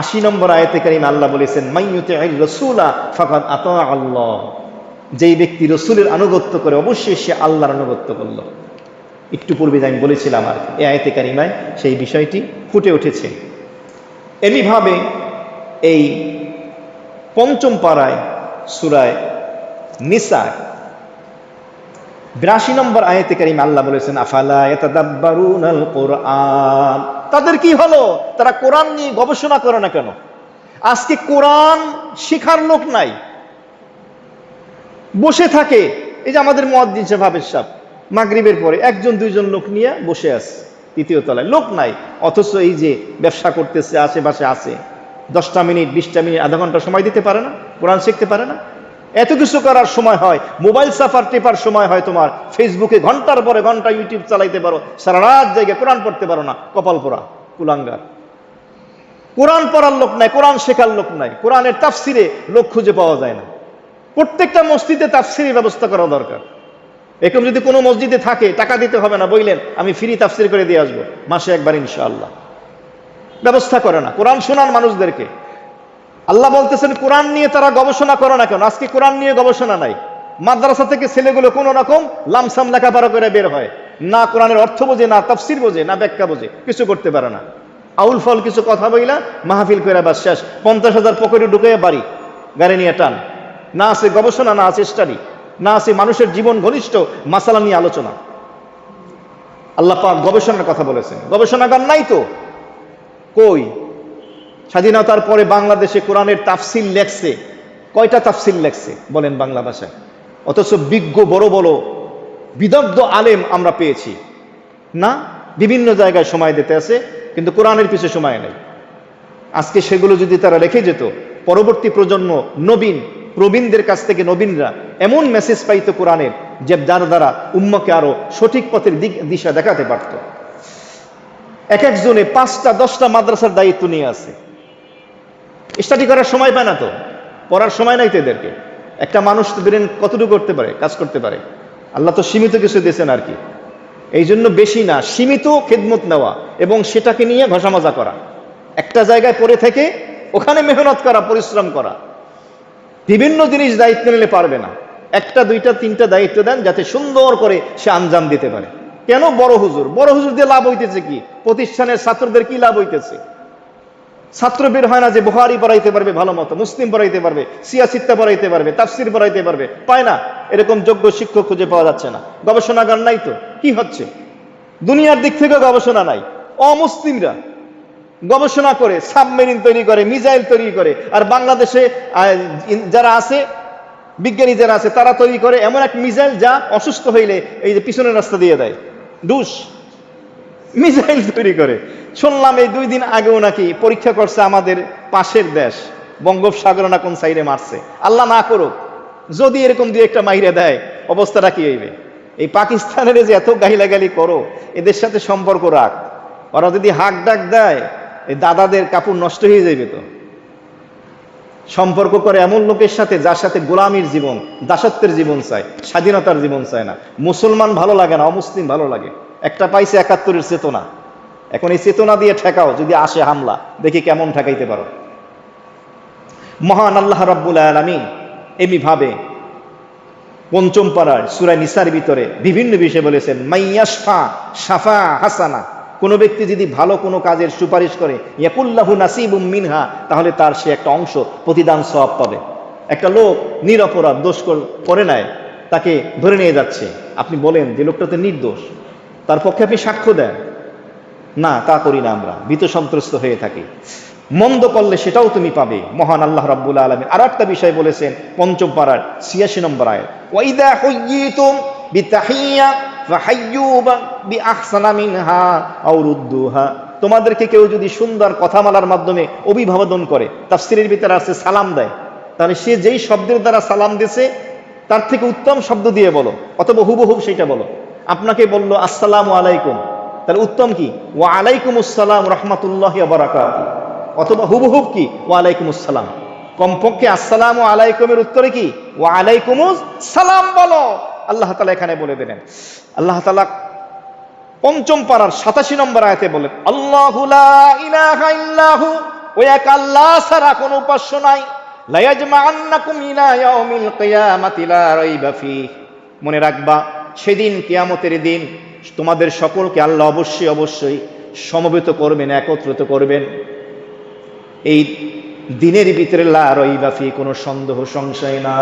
৮০ নম্বর আয়াতে কারিমে আল্লাহ বলেছেন, মাইয়ুতি'র রাসূলা ফাকাদ আতা আল্লাহ, যেই ব্যক্তি রসুলের আনুগত্য করে অবশ্যই সে আল্লাহর আনুগত্য করল। একটু পূর্বে আমি বলেছিলাম আর এই আয়াতে কারিমায় সেই বিষয়টি ফুটে উঠেছে। এমনিভাবে এই পঞ্চম পারায় সূরা নিসা ৮২ নম্বর আয়াতে কারিমে আল্লাহ বলেছেন, আফালা ইয়াতাদাব্বারুনাল কুরআন, তাদের কি হলো, তারা কোরআন নিয়ে গবেষণা করে না কেন? আজকে কোরআন শেখার লোক নাই, বসে থাকে। এই যে আমাদের মুয়াজ্জিন সাহেব, হাফেজ সাহেব, মাগরিবের পরে একজন দুইজন লোক নিয়ে বসে আছে তৃতীয় তলায়, লোক নাই। অথচ এই যে ব্যবসা করতেছে, আশেপাশে আছে, 10টা মিনিট 20টা মিনিট আধা ঘন্টা সময় দিতে পারে না, কোরআন শিখতে পারে না? এত কিছু করার সময় হয়, মোবাইল সাফার টেপার সময় হয় তোমার, ফেসবুকে ঘন্টার পরে ঘন্টা ইউটিউব চালাইতে পারো, সারা রাত জায়গায় কোরআন পড়তে পারো না, কপাল পোড়া কুলাঙ্গার। কোরআন পড়ার লোক নাই, কোরআন শেখার লোক নাই, কোরআনের তাফসিরে লোক খুঁজে পাওয়া যায় না। প্রত্যেকটা মসজিদে তাফসিরের ব্যবস্থা করা দরকার। এরকম যদি কোনো মসজিদে থাকে, টাকা দিতে হবে না, বললেন আমি ফ্রি তাফসির করে দিয়ে আসবো মাসে একবার ইনশাআল্লাহ। ব্যবস্থা করে না কোরআন শোনান মানুষদেরকে। আল্লাহ বলতেছেন কোরআন নিয়ে তারা গবেষণা করে না কেন? আজকে কোরআন নিয়ে গবেষণা নাই। মাদ্রাসা থেকে ছেলেগুলো কোনো রকম লামসাম লেখাপড়া করে বের হয়, না কোরআনের অর্থ বোঝে, না তাফসির বোঝে, না ব্যাখ্যা বোঝে, কিছু করতে পারে না। আউল ফল কিছু কথা বইলা মাহফিল করে বাস শেষ, 50,000 পকেটে ঢুকে বাড়ি, গাড়ি নিয়ে টান। না আছে গবেষণা, না আছে স্টাডি, না আছে মানুষের জীবন ঘনিষ্ঠ মাসালা নিয়ে আলোচনা। আল্লাহ পাক গবেষণার কথা বলেছেন, গবেষণাগার নাই তো। কই স্বাধীনতার পরে বাংলাদেশে কোরআনের তাফসির লেখছে, কয়টা তাফসির লেখছে বলেন বাংলা ভাষায়? অথচ বিজ্ঞ বড় বড় বিদগ্ধ আলেম আমরা পেয়েছি না? বিভিন্ন জায়গায় সময় দিতে আছে, কিন্তু কোরআনের পিছনে সময় নেই। আজকে সেগুলো যদি তারা রেখে যেত, পরবর্তী প্রজন্ম নবীন প্রবীণদের কাছ থেকে নবীনরা এমন মেসেজ পাইতো কোরআনের, যে যার দ্বারা উম্মাকে আরো সঠিক পথের দিশা দেখাতে পারত। এক একজনে 5টা 10টা মাদ্রাসার দায়িত্ব নিয়ে আছে, স্টাডি করার সময় পায় না তো, পড়ার সময় নাই তো এদেরকে। একটা মানুষ তো ব্রেন কতটুকু করতে পারে, কাজ করতে পারে? আল্লাহ তো সীমিত কিছু দিয়েছেন আর কি। এই জন্য বেশি না, সীমিত খেদমত নেওয়া এবং সেটাকে নিয়ে ঘষা মাজা করা, একটা জায়গায় পড়ে থেকে ওখানে মেহনত করা, পরিশ্রম করা। বিভিন্ন জিনিস দায়িত্ব নিলে পারবে না, 1টা 2টা 3টা দায়িত্ব দেন যাতে সুন্দর করে সে আঞ্জাম দিতে পারে। কেন? বড় হুজুর, বড় হুজুর দিয়ে লাভ হইতেছে কি? প্রতিষ্ঠানের ছাত্রদের কি লাভ হইতেছে? ছাত্র বের হয় না যে বুখারী পড়াইতে পারবে ভালো মতো, মুসলিম পড়াইতে পারবে, সিয়াসিত্তা পড়াইতে পারবে, তাফসির পড়াইতে পারবে, পায় না। এরকম যোগ্য শিক্ষক খুঁজে পাওয়া যাচ্ছে না। গবেষণাগার নাই তো কি হচ্ছে? দুনিয়ার দিক থেকে গবেষণা নাই। অমুসলিমরা গবেষণা করে, সাবমেরিন তৈরি করে, মিসাইল তৈরি করে, আর বাংলাদেশে যারা আছে বিজ্ঞানী যারা আছে তারা তৈরি করে এমন এক মিসাইল যা অসুস্থ হইলে এই যে পিছনের রাস্তা দিয়ে দেয়, ডুস মিসাইল তৈরি করে। শুনলাম এই 2 দিন আগেও নাকি পরীক্ষা করছে আমাদের পাশের দেশ, বঙ্গোপসাগর না কোন সাইডে মারছে। আল্লাহ না করুক, যদি এরকম 2-1টা মাইরে দেয় অবস্থাটা কি হইবে? এই পাকিস্তানের যে এত গাহিলাগালি করো, এদের সাথে সম্পর্ক রাখ। ওরা যদি হাক ডাক দেয়, এই দাদাদের কাপড় নষ্ট হয়ে যাবে। তো সম্পর্ক করে এমন লোকের সাথে যার সাথে গোলামীর জীবন, দাসত্বের জীবন চায়, স্বাধীনতার জীবন চায় না। মুসলমান ভালো লাগে না, অমুসলিম ভালো লাগে। একটা পাইছে 71-এর চেতনা, এখন এই চেতনা দিয়ে ঠেকাও, যদি আসে হামলা, দেখি কেমন ঠেকাইতে পারো। মহান আল্লাহ রাব্বুল আলামিন এমনিভাবে পঞ্চম পারার সূরা নিসার ভিতরে বিভিন্ন বিষয় বলেছেন। মাইয়াশফা শাফা হাসানা, কোনো ব্যক্তি যদি ভালো কোনো কাজের সুপারিশ করে, ইয়াকুল্লাহু নাসিবুম মিনহা, তাহলে তার সে একটা অংশ প্রতিদান সওয়াব পাবে। একটা লোক নিরপরাধ দোষ করে নেয়, তাকে ধরে নিয়ে যাচ্ছে, আপনি বলেন যে লোকটা তো নির্দোষ, তার পক্ষে আপনি সাক্ষ্য দেন না, তা করি না আমরা, ভীত সন্ত্রস্ত হয়ে থাকি। মন্দ করলে সেটাও তুমি পাবে। মহান আল্লাহ রাব্বুল আলামিন আর একটা বিষয় বলেছেন পঞ্চম পারার 86 নম্বর আয়াত, ওয়াইদা হুয়্যিতুম বিতাহিয়্যা ফাহাইয়্যু বিআহসানা মিনহা আও রুদ্দুহা, তোমাদেরকে কেউ যদি সুন্দর কথামালার মাধ্যমে অভিবাদন করে, তাফসীরের ভিতরে আছে সালাম দেয়, তাহলে সে যেই শব্দের দ্বারা সালাম দিয়েছে তার থেকে উত্তম শব্দ দিয়ে বলো, অথবা হুবহু সেটা বলো। আপনাকে বললো আসসালামু আলাইকুম, তাহলে উত্তম কি ওয়া আলাইকুমুস সালাম রাহমাতুল্লাহি ওয়া বারাকাতুহু, অথবা হুবহুব কি ওয়া আলাইকুমুস সালাম। কমপক্ষে আসসালামু আলাইকুমের উত্তরে কি ওয়া আলাইকুমুস সালাম বলো। আল্লাহ তাআলা এখানে বলে দিলেন। আল্লাহ তাআলা পঞ্চম পারার 87 নম্বর আয়াতে বলেন, আল্লাহু লা ইলাহা ইল্লাহু, ওই এক আল্লাহ ছাড়া কোনো উপাস্য নাই। লা ইয়াজমাআন্নাকুম ইলা ইয়াউমিল কিয়ামাতি লা রাইবা ফীহ, মনে রাখবা সেদিন কিয়ামতের দিন তোমাদের সকলকে আল্লাহ অবশ্যই অবশ্যই সমবেত করবেন, একত্রিত করবেন। এই দিনের ভিতরে লা রাইবা ফীহ, কোনো সন্দেহ সংশয় না।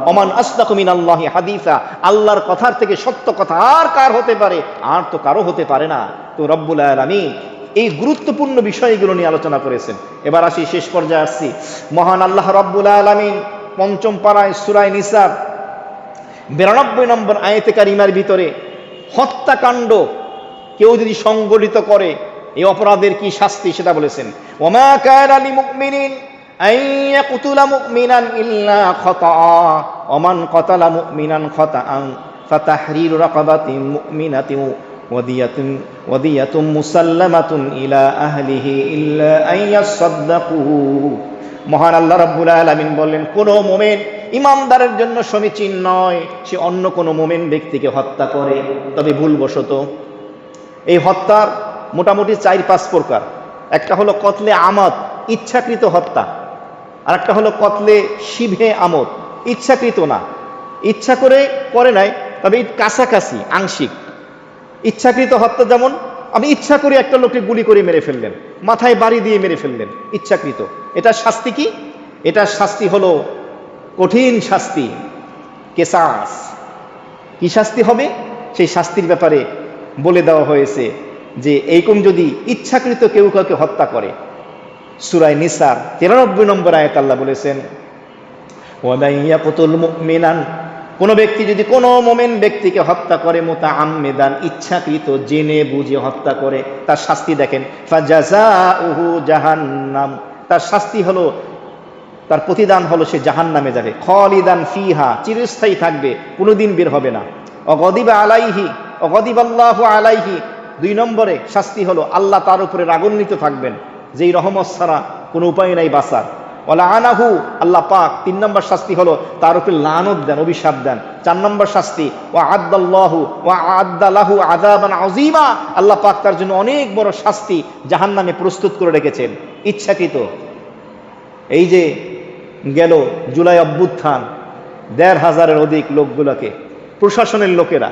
ওমান আসদাকু মিনাল্লাহি হাদিসা, আল্লাহর কথার থেকে সত্য কথা আর কার হতে পারে? আর তো কারো হতে পারে না। তো রব্বুল আলামিন এই গুরুত্বপূর্ণ বিষয়গুলো নিয়ে আলোচনা করেছেন। এবার আসি, শেষ পর্যায়ে আসছি। মহান আল্লাহ রব্বুল আলামিন পঞ্চম পারায় সূরা নিসার 92 নম্বর আয়াতে কারিমার ভিতরে হত্যাকাণ্ড কেউ যদি সংগঠিত করে এই অপরাধের কি শাস্তি সেটা বলেছেন। ওমা কানা লিমুমিনিন আন ইয়াকতুলা মুমিনান ইল্লা খাতাআ, ওমান কাতালা মুমিনান খাতাআন ফাতাহরিরু রাকাবাতিন মুমিনাতিন ওয়াদিয়াতুন মুসাল্লামাতুন ইলা আহলিহি ইল্লা আন ইয়াসাদদাকু। মহান আল্লাহ রাব্বুল আলামিন বললেন, কোন মুমিন ইমানদারের জন্য সমীচীন নয় সে অন্য কোন মুমিন ব্যক্তিকে হত্যা করে, তবে ভুলবশত। এই হত্যার মোটামুটি 4-5 প্রকার। একটা হলো কতলে আমাদ, ইচ্ছাকৃত হত্যা। আর একটা হলো কতলে শিবে আমদ, ইচ্ছাকৃত না, ইচ্ছা করে নাই, তবে কাছাকাছি আংশিক। ইচ্ছাকৃত হত্যা যেমন আপনি ইচ্ছা করে একটা লোককে গুলি করে মেরে ফেললেন, মাথায় বাড়ি দিয়ে মেরে ফেললেন, ইচ্ছাকৃত। এটার শাস্তি কি? এটার শাস্তি হলো কঠিন শাস্তি, কেসাস। কি শাস্তি হবে সেই শাস্তির ব্যাপারে বলে দেওয়া হয়েছে যে এইরকম যদি ইচ্ছাকৃত কেউ কাউকে হত্যা করে, সূরা নিসার 93 নম্বর আয়াত আল্লাহ বলেছেন, ওয়ামান ইয়াকতুল মুমিনান, কোন ব্যক্তি যদি কোনো মুমিন ব্যক্তিকে হত্যা করে মুতাআম্মিদান, ইচ্ছাকৃত জেনে বুঝে হত্যা করে, তার শাস্তি দেখেন, ফাজাযাউহু জাহান্নাম, তার শাস্তি হলো, তার প্রতিদান হলো সে জাহান্নামে যাবে, খালিদান ফিহা, চিরস্থায়ী থাকবে, কোনোদিন বের হবে না। অগদিবা আলাইহি, অগদিবাল্লাহু আলাইহি, 2 নম্বরে শাস্তি হলো আল্লাহ তার উপরে রাগান্বিত থাকবেন, যেই রহমত ছাড়া কোনো উপায় নাই বাঁচার। ওয়ালা আনাহু, আল্লাহ পাক 3 নম্বর শাস্তি হলো তার উপরে লানত দেন, অভিশাপ দেন। 4 নম্বর শাস্তি ওয়া আদাল্লাহু ওয়া আদালাহু আযাবান আযীমা, আল্লাহ পাক তার জন্য অনেক বড় শাস্তি জাহান্নামে প্রস্তুত করে রেখেছেন। ইচ্ছাকৃত এই যে গেল জুলাই অভ্যুত্থান, 1,500-এর অধিক লোকগুলোকে প্রশাসনের লোকেরা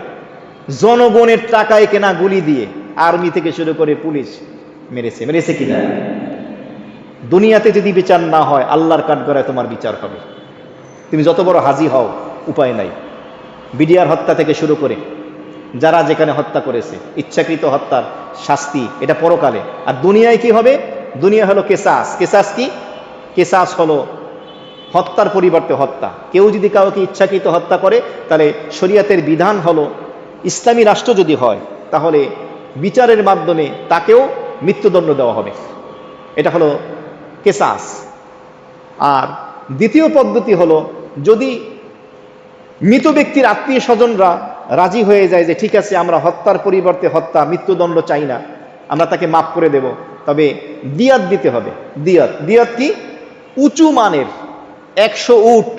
জনগণের টাকায় কেনা গুলি দিয়ে আর্মি থেকে শুরু করে পুলিশ মেরেছে কিনা? দুনিয়াতে যদি বিচার না হয় আল্লাহর কাঠগড়ায় তোমার বিচার হবে। তুমি যত বড় হাজি হও উপায় নাই। বিডিআর হত্যা থেকে শুরু করে যারা যেখানে হত্যা করেছে, ইচ্ছাকৃত হত্যার শাস্তি এটা পরকালে। আর দুনিয়ায় কি হবে? দুনিয়া হলো কেসাস। কেসাস কি? কেসাস হলো হত্যার পরিবর্তে হত্যা। কেউ যদি কাউকে ইচ্ছাকৃত হত্যা করে তাহলে শরীয়তের বিধান হলো, ইসলামী রাষ্ট্র যদি হয় তাহলে বিচারের মাধ্যমে তাকেও মৃত্যুদণ্ড দেওয়া হবে। এটা হলো কেসাস। আর দ্বিতীয় পদ্ধতি হলো, যদি মৃত ব্যক্তির আত্মীয় স্বজনরা রাজি হয়ে যায় যে ঠিক আছে আমরা হত্যার পরিবর্তে হত্যা, মৃত্যুদণ্ড চাই না, আমরা তাকে মাফ করে দেব, তবে দিয়াত দিতে হবে। দিয়াত, দিয়াত কি? উঁচু মানের 100 উট,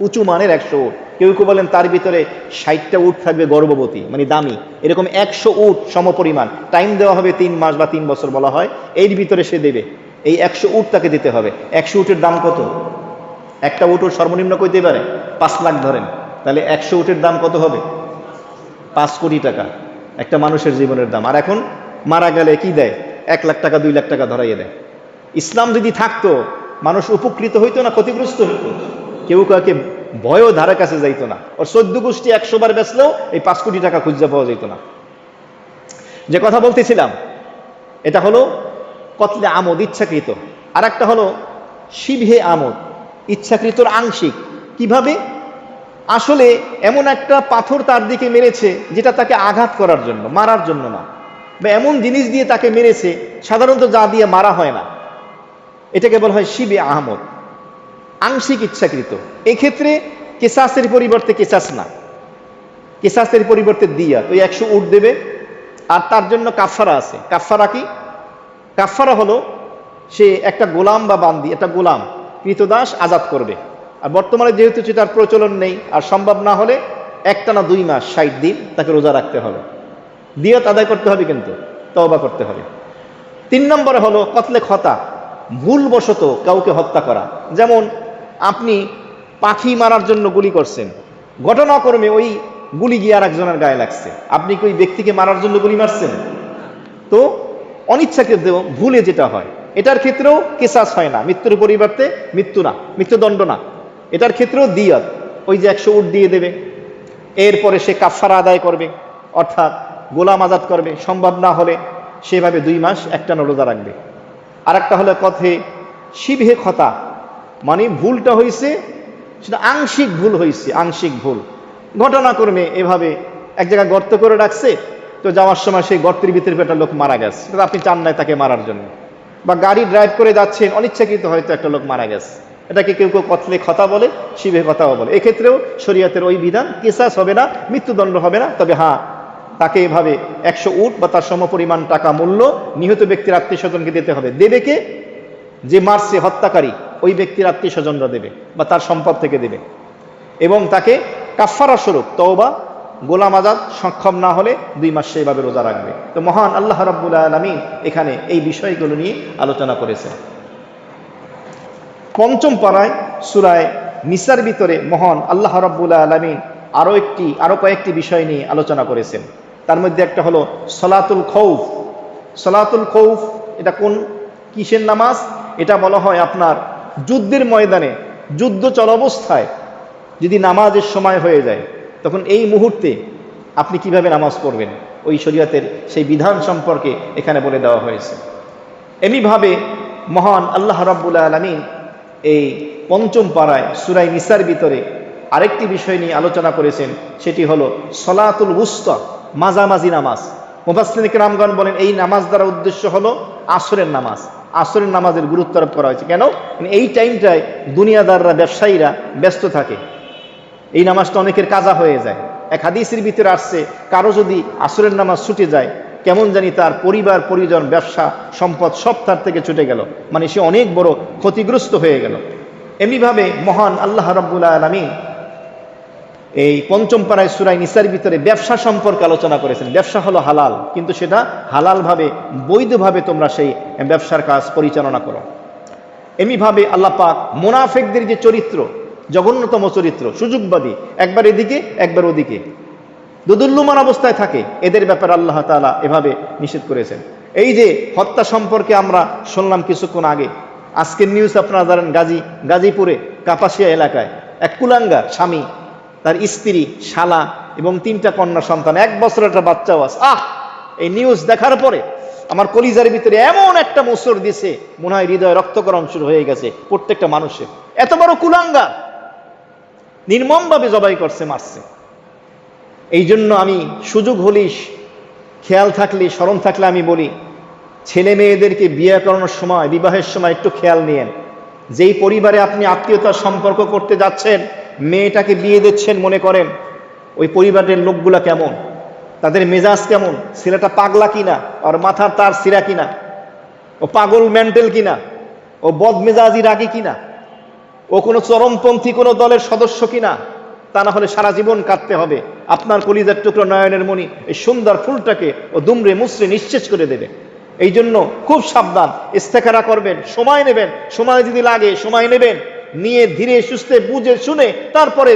উঁচু মানের 100 উট। কেউ কেউ বলেন তার ভিতরে 60টা উট থাকবে গর্ভবতী, মানে দামি, এরকম 100 উট সমপরিমাণ। টাইম দেওয়া হবে 3 মাস বা 3 বছর বলা হয়, এর ভিতরে সে দেবে। এই 100 উট তাকে দিতে হবে। 100 উটের দাম কত? একটা উটের সর্বনিম্ন কইতে পারে 5 লাখ ধরেন, তাহলে 100 উটের দাম কত হবে? 5 কোটি টাকা একটা মানুষের জীবনের দাম। আর এখন মারা গেলে কি দেয়? 1 লাখ টাকা 2 লাখ টাকা ধরাইয়ে দেয়। ইসলাম যদি থাকতো মানুষ উপকৃত হইতো না ক্ষতিগ্রস্ত হইতো? কেউ কাউকে ভয়ও ধারে কাছে যাইতো না। ওর 14 গোষ্ঠী 100 বার বেচলেও এই 5 কোটি টাকা খুঁজে পাওয়া যেত না। যে কথা বলতেছিলাম এটা হলো কতলে আমদ, ইচ্ছাকৃত। আর একটা হলো শিবে আমদ, ইচ্ছাকৃতর আংশিক। কিভাবে? আসলে এমন একটা পাথর তার দিকে মেরেছে যেটা তাকে আঘাত করার জন্য, মারার জন্য না, বা এমন জিনিস দিয়ে তাকে মেরেছে সাধারণত যা দিয়ে মারা হয় না, এটাকে বলা হয় শিবে আহমদ, আংশিক ইচ্ছাকৃত। এক্ষেত্রে কেসাসের পরিবর্তে কেসাস না, কেসাসের পরিবর্তে দিয়া। তো 100 উট দেবে আর তার জন্য কাফফারা আছে। কাফফারা কি? কাফফারা হলো সে একটা গোলাম বা বান্দি, একটা গোলাম কৃতদাস আজাদ করবে। আর বর্তমানে যেহেতু সেটার প্রচলন নেই, আর সম্ভব না হলে একটানা 2 মাস 60 দিন তাকে রোজা রাখতে হবে, দিয়ত আদায় করতে হবে, কিন্তু তওবা করতে হবে। 3 নম্বরে হলো কতলে খতা, ভুলবশত কাউকে হত্যা করা। যেমন আপনি পাখি মারার জন্য গুলি করছেন, ঘটনাক্রমে ওই গুলি গিয়ে আর একজনের গায়ে লাগছে, আপনি কি ওই ব্যক্তিকে মারার জন্য গুলি মারছেন? তো অনিচ্ছাকৃত ভুলে যেটা হয়, এটার ক্ষেত্রেও কেসাস হয় না, মৃত্যুর পরিবর্তে মৃত্যু না, মৃত্যুদণ্ড না, এটার ক্ষেত্রেও দিয়ত, ওই যে 100 উট দিয়ে দেবে। এরপরে সে কাফফারা আদায় করবে, অর্থাৎ গোলাম আজাদ করবে, সম্ভব না হলে সেভাবে 2 মাস একটানা রোজা রাখবে। আর একটা হলো কথে শিবহে খতা, মানে ভুলটা হয়েছে সেটা আংশিক ভুল হয়েছে, আংশিক ভুল, ঘটনাক্রমে এভাবে এক জায়গায় গর্ত করে রাখছে, তো যাওয়ার সময় সেই গর্তের ভিতরে একটা লোক মারা গেছে, আপনি চান নাই তাকে মারার জন্য, বা গাড়ি ড্রাইভ করে যাচ্ছেন, অনিচ্ছাকৃত হয়তো একটা লোক মারা গেছে, এটাকে কেউ কেউ কতলে খতা বলে, শিবে কথাও বলে। এক্ষেত্রেও শরীয়তের ওই বিধান, কেসাস হবে না, মৃত্যুদণ্ড হবে না, তবে হ্যাঁ তাকে এভাবে 100 উট বা তার সমপরিমাণ টাকা মূল্য নিহত ব্যক্তির আত্মীয় স্বজনকে দিতে হবে। দেবে কে? যে মারছে, হত্যাকারী, ওই ব্যক্তির আত্মীয় স্বজনরা দেবে বা তার সম্পদ থেকে দেবে। এবং তাকে কাফফারা স্বরূপ তওবা, গোলাম আজাদ সক্ষম না হলে 2 মাস সেইভাবে রোজা রাখবে। তো মহান আল্লাহ রাব্বুল আলামিন এখানে এই বিষয়গুলো নিয়ে আলোচনা করেছেন। 5ম পারায় সূরা নিসার ভিতরে মহান আল্লাহ রাব্বুল আলামিন আরো কয়েকটি বিষয় নিয়ে আলোচনা করেছেন। তার মধ্যে একটা হলো সলাতুল খৌফ। সলাতুল খৌফ এটা কোন কিসের নামাজ? এটা বলা হয় আপনার যুদ্ধের ময়দানে, যুদ্ধ চলাবস্থায় যদি নামাজের সময় হয়ে যায়, তখন এই মুহূর্তে আপনি কিভাবে নামাজ পড়বেন, ওই শরীয়তের সেই বিধান সম্পর্কে এখানে বলে দেওয়া হয়েছে। এমনিভাবে মহান আল্লাহ রাব্বুল আলামিন এই 5ম পারায় সূরা নিসার ভিতরে আরেকটি বিষয় নিয়ে আলোচনা করেছেন, সেটি হলো সলাতুল উস্তা, মাঝামাঝি নামাজ। মুফাসসিরিন কিরামগণ বলেন এই নামাজ দ্বারা উদ্দেশ্য হলো আসরের নামাজ। আসরের নামাজের গুরুত্ব আরোপ করা হয়েছে কেন? এই টাইমটায় দুনিয়াদাররা, ব্যবসায়ীরা ব্যস্ত থাকে, এই নামাজটা অনেকের কাজা হয়ে যায়। এক হাদিসের ভিতরে আসছে, কারো যদি আসরের নামাজ ছুটে যায়, কেমন জানি তার পরিবার পরিজন, ব্যবসা, সম্পদ সব তার থেকে ছুটে গেল, মানে সে অনেক বড় ক্ষতিগ্রস্ত হয়ে গেল। এমনিভাবে মহান আল্লাহ রাব্বুল আলামিন এই 5ম পারায় সূরা নিসার ভিতরে ব্যবসা সম্পর্কে আলোচনা করেছেন। ব্যবসা হলো হালাল, কিন্তু সেটা হালালভাবে, বৈধভাবে তোমরা সেই ব্যবসার কাজ পরিচালনা করো। এমনিভাবে আল্লাহ পাক মুনাফিকদের যে চরিত্র, জঘন্যতম চরিত্র, সুযোগবাদী, একবার এদিকে একবার ওদিকে, দুদুল্যমান অবস্থায় থাকে, এদের ব্যাপারে আল্লাহ তাআলা এভাবে নিষেধ করেছেন। এই যে হত্যা সম্পর্কে আমরা শুনলাম কিছুক্ষণ আগে, আজকের নিউজ আপনারা জানেন, গাজীপুরে কাপাসিয়া এলাকায় এক কুলাঙ্গার স্বামী, তার স্ত্রী, শালা এবং 3টা কন্যা সন্তান, 1 বছরের একটা বাচ্চাও আছে। এই নিউজ দেখার পরে আমার কলিজার ভিতরে এমন একটা মোচড় দিছে, মনে হয় হৃদয় রক্তকরণ শুরু হয়ে গেছে প্রত্যেকটা মানুষের। এত বড় কুলাঙ্গার নির্মমভাবে জবাই করছে, মারছে। এই জন্য আমি সুযোগ হলিস, খেয়াল থাকলে, স্মরণ থাকলে আমি বলি, ছেলে মেয়েদেরকে বিয়ে করানোর সময়, বিবাহের সময় একটু খেয়াল নিয়েন। যেই পরিবারে আপনি আত্মীয়তার সম্পর্ক করতে যাচ্ছেন, মেয়েটাকে বিয়ে দিচ্ছেন, মনে করেন ওই পরিবারের লোকগুলা কেমন, তাদের মেজাজ কেমন, ছেলেটা পাগলা কিনা, আর মাথার তার সিরা কিনা, ও পাগল মেন্টাল কিনা, ও বদমেজাজি রাগী কিনা, ও কোনো চরমপন্থী কোনো দলের সদস্য কিনা। তা না হলে সারা জীবন কাটতে হবে। আপনার কলিজার টুকরো নয়নের মণি এই সুন্দর ফুলটাকে ও দুমড়ে মুচড়ে নিঃশেষ করে দেবে। এই জন্য খুব সাবধান, ইস্তেখারা করবেন, সময় নেবেন, সময় যদি লাগে সময় নেবেন, নিয়ে ধীরে সুস্থে বুঝে শুনে তারপরে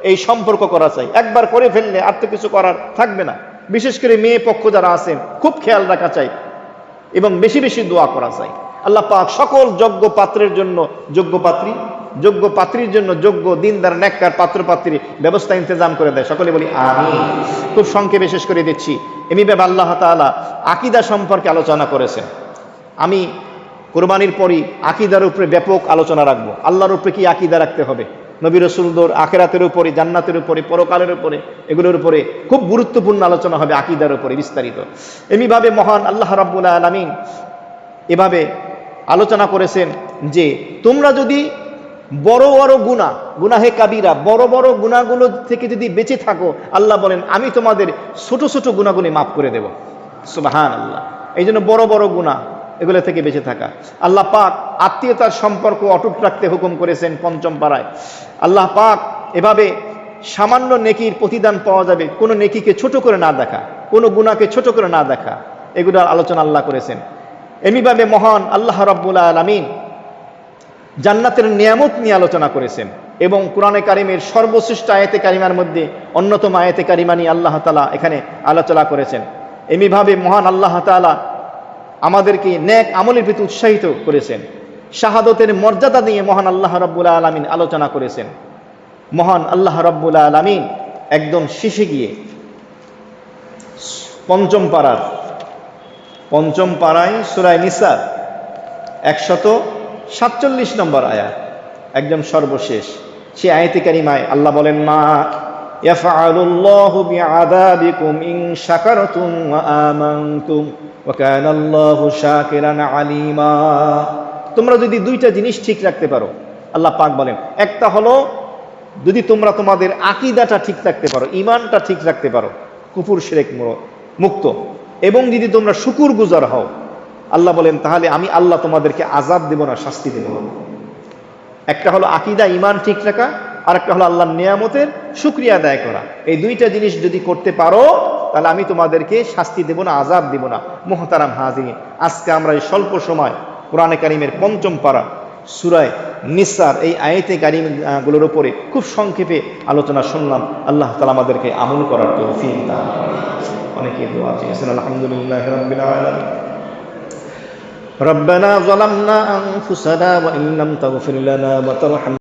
এই সম্পর্ক করা চাই। একবার করে ফেললে আর তো কিছু করার থাকবে না। বিশেষ করে মেয়ে পক্ষ যারা আছেন, খুব খেয়াল রাখা চাই এবং বেশি বেশি দোয়া করা চাই। আল্লাহ পাক সকল যোগ্য পাত্রের জন্য যোগ্য পাত্রীর জন্য যোগ্য দিনদার নেককার পাত্রপাত্রী ব্যবস্থা ইন্তজাম করে দেয়। সকলে বলি আমিন। খুব সংক্ষেপে শেষ করে দিচ্ছি। এমনিভাবে আল্লাহ তাআলা আকীদা সম্পর্কে আলোচনা করেছেন। আমি কুরবানির পরই আকীদার উপরে ব্যাপক আলোচনা রাখবো। আল্লাহর উপরে কি আকীদা রাখতে হবে, নবী রাসূলদের, আখিরাতের উপরে, জান্নাতের উপরে, পরকালের উপরে, এগুলোর উপরে খুব গুরুত্বপূর্ণ আলোচনা হবে, আকীদার উপরে বিস্তারিত। এমনিভাবে মহান আল্লাহ রাব্বুল আলামিন এভাবে আলোচনা করেছেন যে তোমরা যদি বড় বড় গুনাহে কাবিরা, বড় বড় গুনাহগুলো থেকে যদি বেঁচে থাকো, আল্লাহ বলেন আমি তোমাদের ছোট ছোট গুনাহগুলি মাফ করে দেব। সুবহানাল্লাহ। এই জন্য বড় বড় গুনাহ এগুলো থেকে বেঁচে থাকা। আল্লাহ পাক আত্মীয়তার সম্পর্ক অটুট রাখতে হুকুম করেছেন পঞ্চম পারায়। আল্লাহ পাক এভাবে সামান্য নেকির প্রতিদান পাওয়া যাবে, কোনো নেকিকে ছোট করে না দেখা, কোনো গুনাহকে ছোট করে না দেখা, এগুলোর আলোচনা আল্লাহ করেছেন। এমনিভাবে মহান আল্লাহ রাব্বুল আলামিন জান্নাতের নিয়ামত নিয়ে আলোচনা করেছেন এবং কোরআনে কারিমের সর্বশ্রেষ্ঠ আয়াতে কারিমার মধ্যে অন্যতম আয়াতে কারিমা নিয়ে আল্লাহ তাআলা এখানে আলোচনা করেছেন। এমনিভাবে মহান আল্লাহ তাআলা আমাদেরকে নেক আমলের প্রতি উৎসাহিত করেছেন। শাহাদতের মর্যাদা নিয়ে মহান আল্লাহ রাব্বুল আলামিন আলোচনা করেছেন। মহান আল্লাহ রাব্বুল আলামিন একদম শেষে গিয়ে পঞ্চম পাড়ায় সূরা নিসা 147 নম্বর আয়াত, একদম সর্বশেষ সে আয়াতে কারিমায় আল্লাহ বলেন, মা ইয়াফআলুল্লাহু বিআযাবিকুম ইন শাকারতুম ওয়া আমানতুম ওয়া কানাল্লাহু শাকিরান আলিমা। তোমরা যদি দুইটা জিনিস ঠিক রাখতে পারো, আল্লাহ পাক বলেন, একটা হলো যদি তোমরা তোমাদের আকীদাটা ঠিক রাখতে পারো, ঈমানটা ঠিক রাখতে পারো, কুফর শিরক মুক্ত, এবং যদি তোমরা শুকরগুজার হও, আল্লাহ বলেন তাহলে আমি আল্লাহ তোমাদেরকে আযাব দেব না, শাস্তি দেব না। একটা হলো আকীদা ঈমান ঠিক রাখা, আর একটা হলো আল্লাহর নিয়ামতের শুকরিয়া আদায় করা। এই দুইটা জিনিস যদি করতে পারো তাহলে আমি তোমাদেরকে শাস্তি দেব না, আযাব দেব না। মুহতারাম হাজিরিন, আজকে আমরা এই স্বল্প সময় কোরআনে কারিমের পঞ্চম পারা সূরা নিসার এই আয়াতে কারিমগুলোর উপরে খুব সংক্ষেপে আলোচনা শুনলাম। আল্লাহ তাআলা আমাদেরকে আমল করার তৌফিক দান করুন। অনেকে দোয়া চেয়েছেন। আলহামদুলিল্লাহি রাব্বিল আলামিন। ربنا ظلمنا أنفسنا وإن لم تغفر لنا وترحمنا